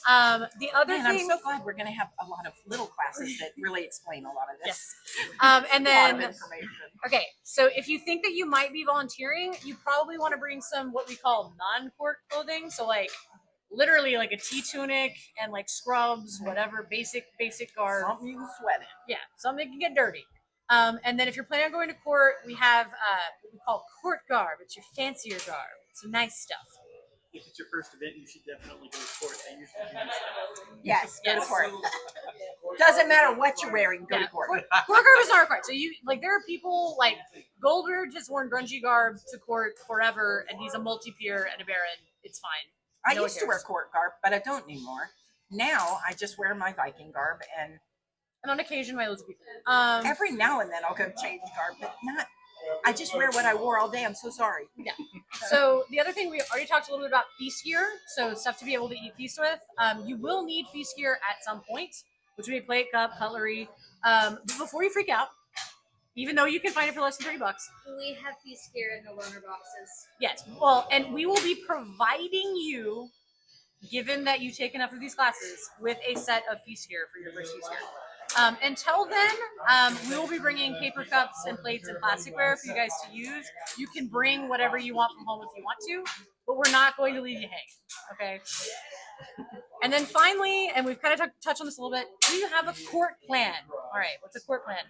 The other thing, I'm so glad we're going to have a lot of little classes that really explain a lot of this. Yes. And then, a lot of information. Okay, so if you think that you might be volunteering, you probably want to bring some what we call non-court clothing. So like literally like a tea-tunic and like scrubs, whatever, basic garb. Something you can sweat in. Yeah, something can get dirty. And then if you're planning on going to court, we have what we call court garb. It's your fancier garb. It's some nice stuff. If it's your first event, you should definitely go to court. They usually do that. Yes, go to court. Doesn't matter what you're wearing, go to court. Court garb is not required. So you like there are people like Goldberg has worn grungy garb to court forever, and he's a multi-peer and a baron. It's fine. I used to wear court garb, but I don't anymore. Now I just wear my Viking garb, and on occasion my Elizabethan. Every now and then I'll go change garb, but not. I just wear what I wore all day. I'm so sorry. Yeah. So the other thing, we already talked a little bit about feast gear. So stuff to be able to eat feast with. You will need feast gear at some point, which would be plate, cup, cutlery. But before you freak out, even though you can find it for less than $30. We have feast gear in the loaner boxes. Yes. Well, and we will be providing you, given that you take enough of these classes, with a set of feast gear for your first feast gear. Until then, we will be bringing paper cups and plates and plasticware for you guys to use. You can bring whatever you want from home if you want to, but we're not going to leave you hanging, okay? And then finally, and we've kind of touched on this a little bit, do you have a court plan? All right, what's a court plan?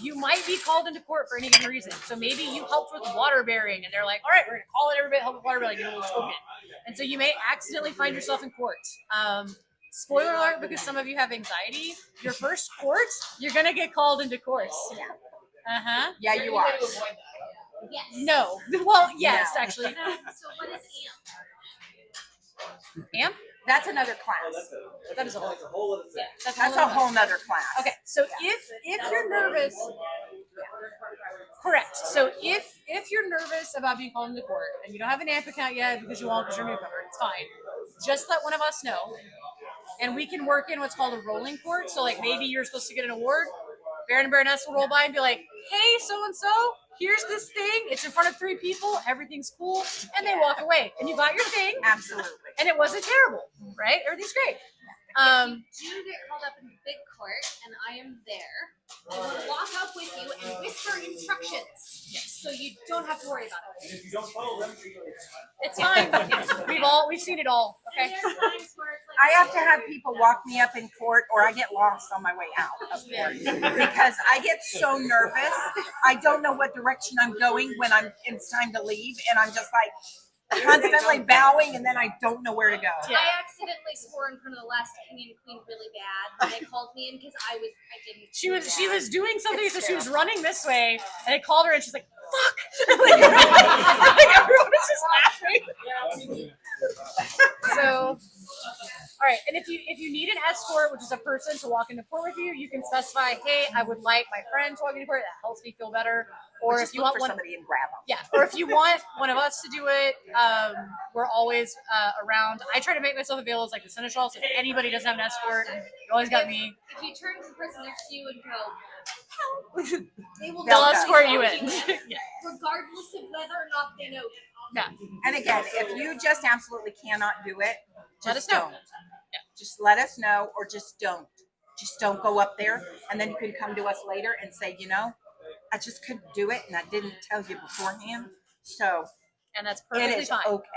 You might be called into court for any given reason. So maybe you helped with water bearing, and they're like, all right, we're going to call it everybody help with water bearing, get a little token. And so you may accidentally find yourself in court. Spoiler alert, because some of you have anxiety, your first court, you're going to get called into court. Yeah. Uh-huh. Yeah, you are. Yes. No. Well, yes, No. actually. So what is AMP? AMP? That's another class. That is a whole other thing. Yeah, That's a whole nother class. Okay, so if you're nervous, correct. So if you're nervous about being called into court and you don't have an AMP account yet because you won't because you're a newcomer, it's fine. Just let one of us know, and we can work in what's called a rolling court. So like maybe you're supposed to get an award, Baron and Baroness will roll by and be like, hey, so-and-so, here's this thing. It's in front of 3 people. Everything's cool. And they walk away. And you got your thing. Absolutely. And it wasn't terrible, right? Everything's great. If you do get called up in big court and I am there, I will walk up with you and whisper instructions. Yes. So you don't have to worry about it. And if you don't follow them, It's fine. We've seen it all. Okay. And there's times where it's like, I have to have people walk me up in court, or I get lost on my way out of court because I get so nervous. I don't know what direction I'm going when it's time to leave, and I'm just like constantly bowing, and then I don't know where to go. Yeah. I accidentally swore in front of the last king and queen really bad. And they called me in because I didn't. She was doing something, It's so she was terrible. running this way, and they called her, and she's like, "Fuck!" like everyone was just laughing. So, all right, and if you need an escort, which is a person to walk into court with you, you can specify, "Hey, I would like my friend to walk into court. That helps me feel better." Or if you want for one, somebody and grab them. yeah, or if you want one of us to do it, we're always around. I try to make myself available as like the seneschal, so if anybody doesn't have an escort, you always got me. If you turn to the person next to you and go, "Help," they will They'll not escort you help in. Yeah. regardless of whether or not they know. Yeah. And again, if you just absolutely cannot do it, Let just us know. don't. Just let us know, or just don't. Just don't go up there, and then you can come to us later and say, I just couldn't do it, and I didn't tell you beforehand. So And that's it perfectly is fine. okay.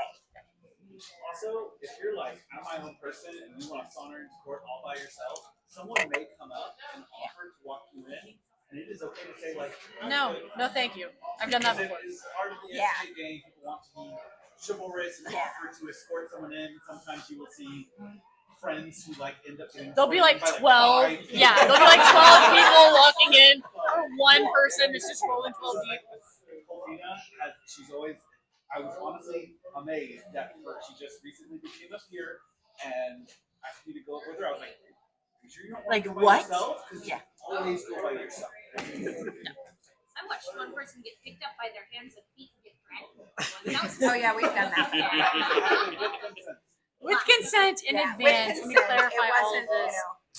Also, if you're like, I'm my own person and you want to saunter into court all by yourself, someone may come up and offer to walk you in, and it is okay to say like, No, thank you. I've done that because before. it is part of the Yeah. SCA game. People want to be chivalrous and offer to escort someone in. Sometimes you will see friends who like end up getting. There'll be like escorted 12. by, 5 Yeah, there'll be like 12 people walking in for one person that's just rolling 12 deep. She's always. I was honestly amazed that she just recently came up here and asked me to go up with her. I was like, "Are you sure you don't want Like to go by what? yourself? 'Cause Yeah. you always go by yourself." I watched one person get picked up by their hands and feet and get dragged. That was Oh yeah, we've done that. With consent in Yeah, with advance. Let me consent. clarify It all wasn't, of this.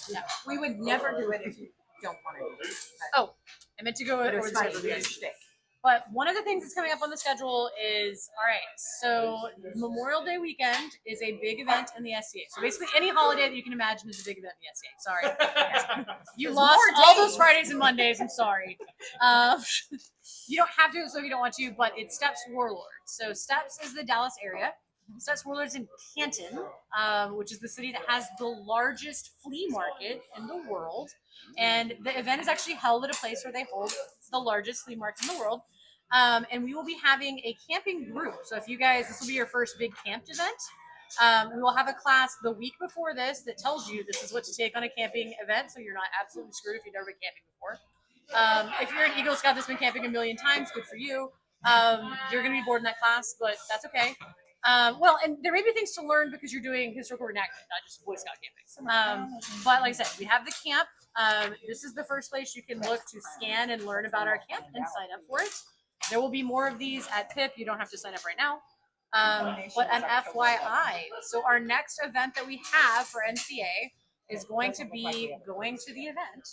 Yeah. We would never do it if you don't want to do it. Oh, I meant to go But over it was the funny. schedule We again. did shtick. But one of the things that's coming up on the schedule is, all right, so Memorial Day weekend is a big event in the SCA. So basically any holiday that you can imagine is a big event in the SCA. Sorry. You There's lost more all days. those Fridays and Mondays. I'm sorry. You don't have to, so if you don't want to, but it's Steps Warlord. So Steps is the Dallas area. Steps Warlord's in Canton, which is the city that has the largest flea market in the world. And the event is actually held at a place where they hold the largest flea market in the world. And we will be having a camping group. So if you guys, this will be your first big camped event. We will have a class the week before this that tells you this is what to take on a camping event. So you're not absolutely screwed if you've never been camping before. If you're an Eagle Scout that's been camping a million times, good for you. You're going to be bored in that class, but that's okay. Well, and there may be things to learn because you're doing historical reenactment, not just Boy Scout camping. But like I said, we have the camp. This is the first place you can look to scan and learn about our camp and sign up for it. There will be more of these at PIP. You don't have to sign up right now. But an FYI, so our next event that we have for NCA is going to be going to the event.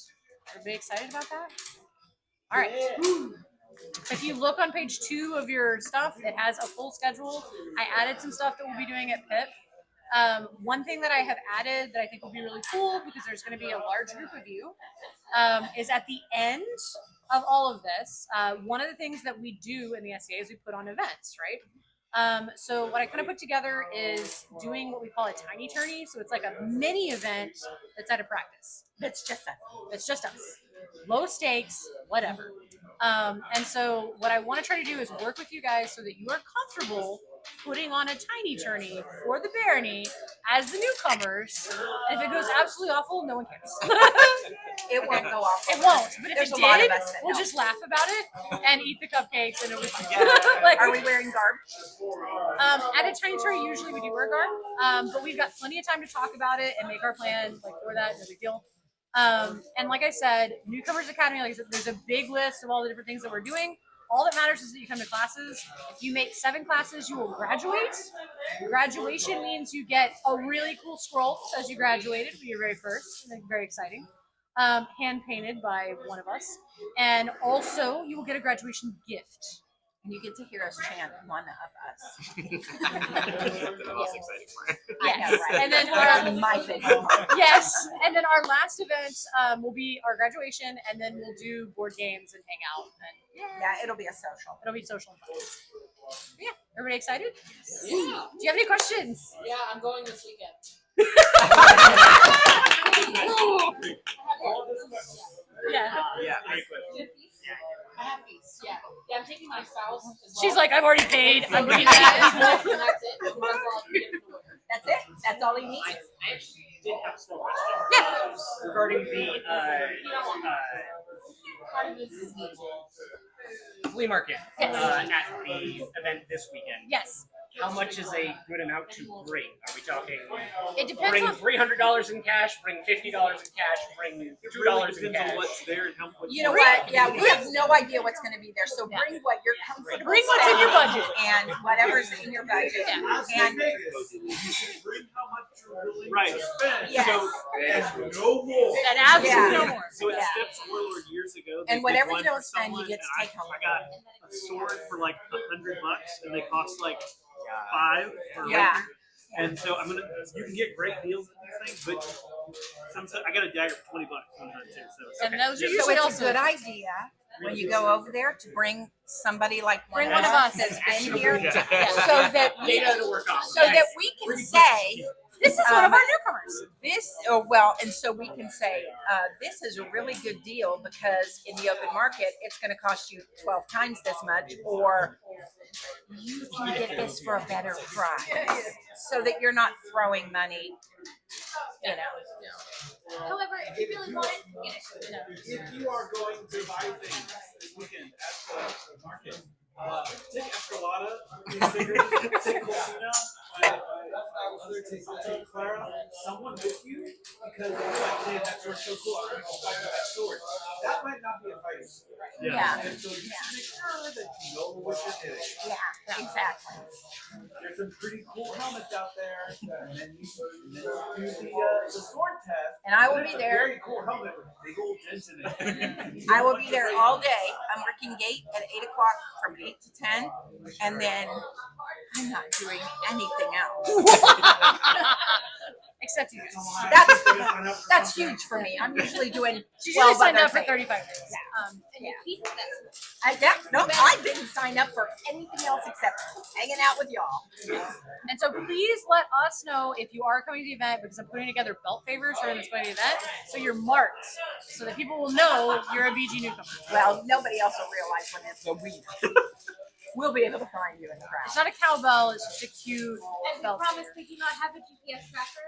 Everybody excited about that? All right. If you look on page 2 of your stuff, it has a full schedule. I added some stuff that we'll be doing at PIP. One thing that I have added that I think will be really cool, because there's going to be a large group of you, is at the end of all of this, one of the things that we do in the SCA is we put on events, right? So what I kind of put together is doing what we call a tiny tourney. So it's like a mini event that's at a practice. That's just us. It's just us. Low stakes, whatever. And so what I want to try to do is work with you guys so that you are comfortable putting on a tiny tourney for the barony as the newcomers. And if it goes absolutely awful, no one cares. It won't go off. It won't. But if There's it a lot of did, us that we'll know. just laugh about it and eat the cupcakes and it'll be fine. Are we wearing garb? At a tiny tourney, usually we do wear garb, but we've got plenty of time to talk about it and make our plan for that. No big deal. And like I said, Newcomers Academy, like I said, there's a big list of all the different things that we're doing. All that matters is that you come to classes. If you make 7 classes, you will graduate. Graduation means you get a really cool scroll as you graduated. Be your very first. Very exciting. hand painted by one of us, and also you will get a graduation gift. And you get to hear us chant one of us. The most exciting part. Yes. And then That's my favorite part. yes, and then our last event will be our graduation, and then we'll do board games and hang out, and Yeah, it'll be a social. it'll be social and fun. But yeah, everybody excited? Yeah. Do you have any questions? Yeah, I'm going this weekend. Yeah. Yeah, great question. I have fees. Yeah. Yeah, I'm taking my spouse as well. She's like, I've already paid. I'm bringing And that. that's it. We might as well get it to work. That's it. That's all he needs. I actually did have a small question. Yeah. Regarding the Part of this is me. flea market Yes. at the event this weekend. Yes. How much is a good amount to bring? Are we talking It depends bring on. $300 in cash, bring $50 in cash, bring $2 It really in depends cash? on what's there and how much. You know what? Yeah, we have no idea what's going to be there. So bring what you're comfortable. Bring what's in your spending budget. and whatever's in your budget. Yeah. And Bring how much you're willing Right. to spend. Yes. So, no more. And absolutely Yeah. no more. So at Yeah. Steps Warlord years ago, they And did whatever one you don't for spend, you someone, get to and take home. I got a sword for like $100, and they cost like $5 for Yeah. regular. And so you can get great deals at these things, but sometimes I got a dagger for $20 one time too. So And those are so usually it's a also good idea when you go over there to bring somebody like Bring one of us. that's been here, Yeah. so that we Data to work on. so that we can say This is one of our newcomers. this, and so we can say this is a really good deal because in the open market it's going to cost you 12 times this much, or you can get this for a better price, so that you're not throwing money. You know, However, if you really want it, get it. If you are going to buy things this weekend at the market, take Escarlata, take Clara, take Clara, someone with you, because they're like, man, that sword's so cool, I'm gonna go fight with that sword. That might not be a fighting sword. Yeah. And so you should make sure that you know what you're doing. yeah, exactly. There's some pretty cool helmets out there, and then you do the sword test. And I will be It's a there. Very cool helmet with big old dents in it. I will be there all day. I'm working gate at 8 o'clock from 8 to 10, and then I'm not doing anything else. Except you. That's huge for me. I'm usually doing She's 12 usually signed other up for things. 35 days. And you keep that. I didn't sign up for anything else except hanging out with y'all. And so please let us know if you are coming to the event, because I'm putting together belt favors during this going to the event, so you're marked, so that people will know you're a BG newcomer. Well, nobody else will realize when it's, but we'll be able to find you in the crowd. It's not a cowbell, it's just a cute And we belt promise favor. we do not have a GPS tracker.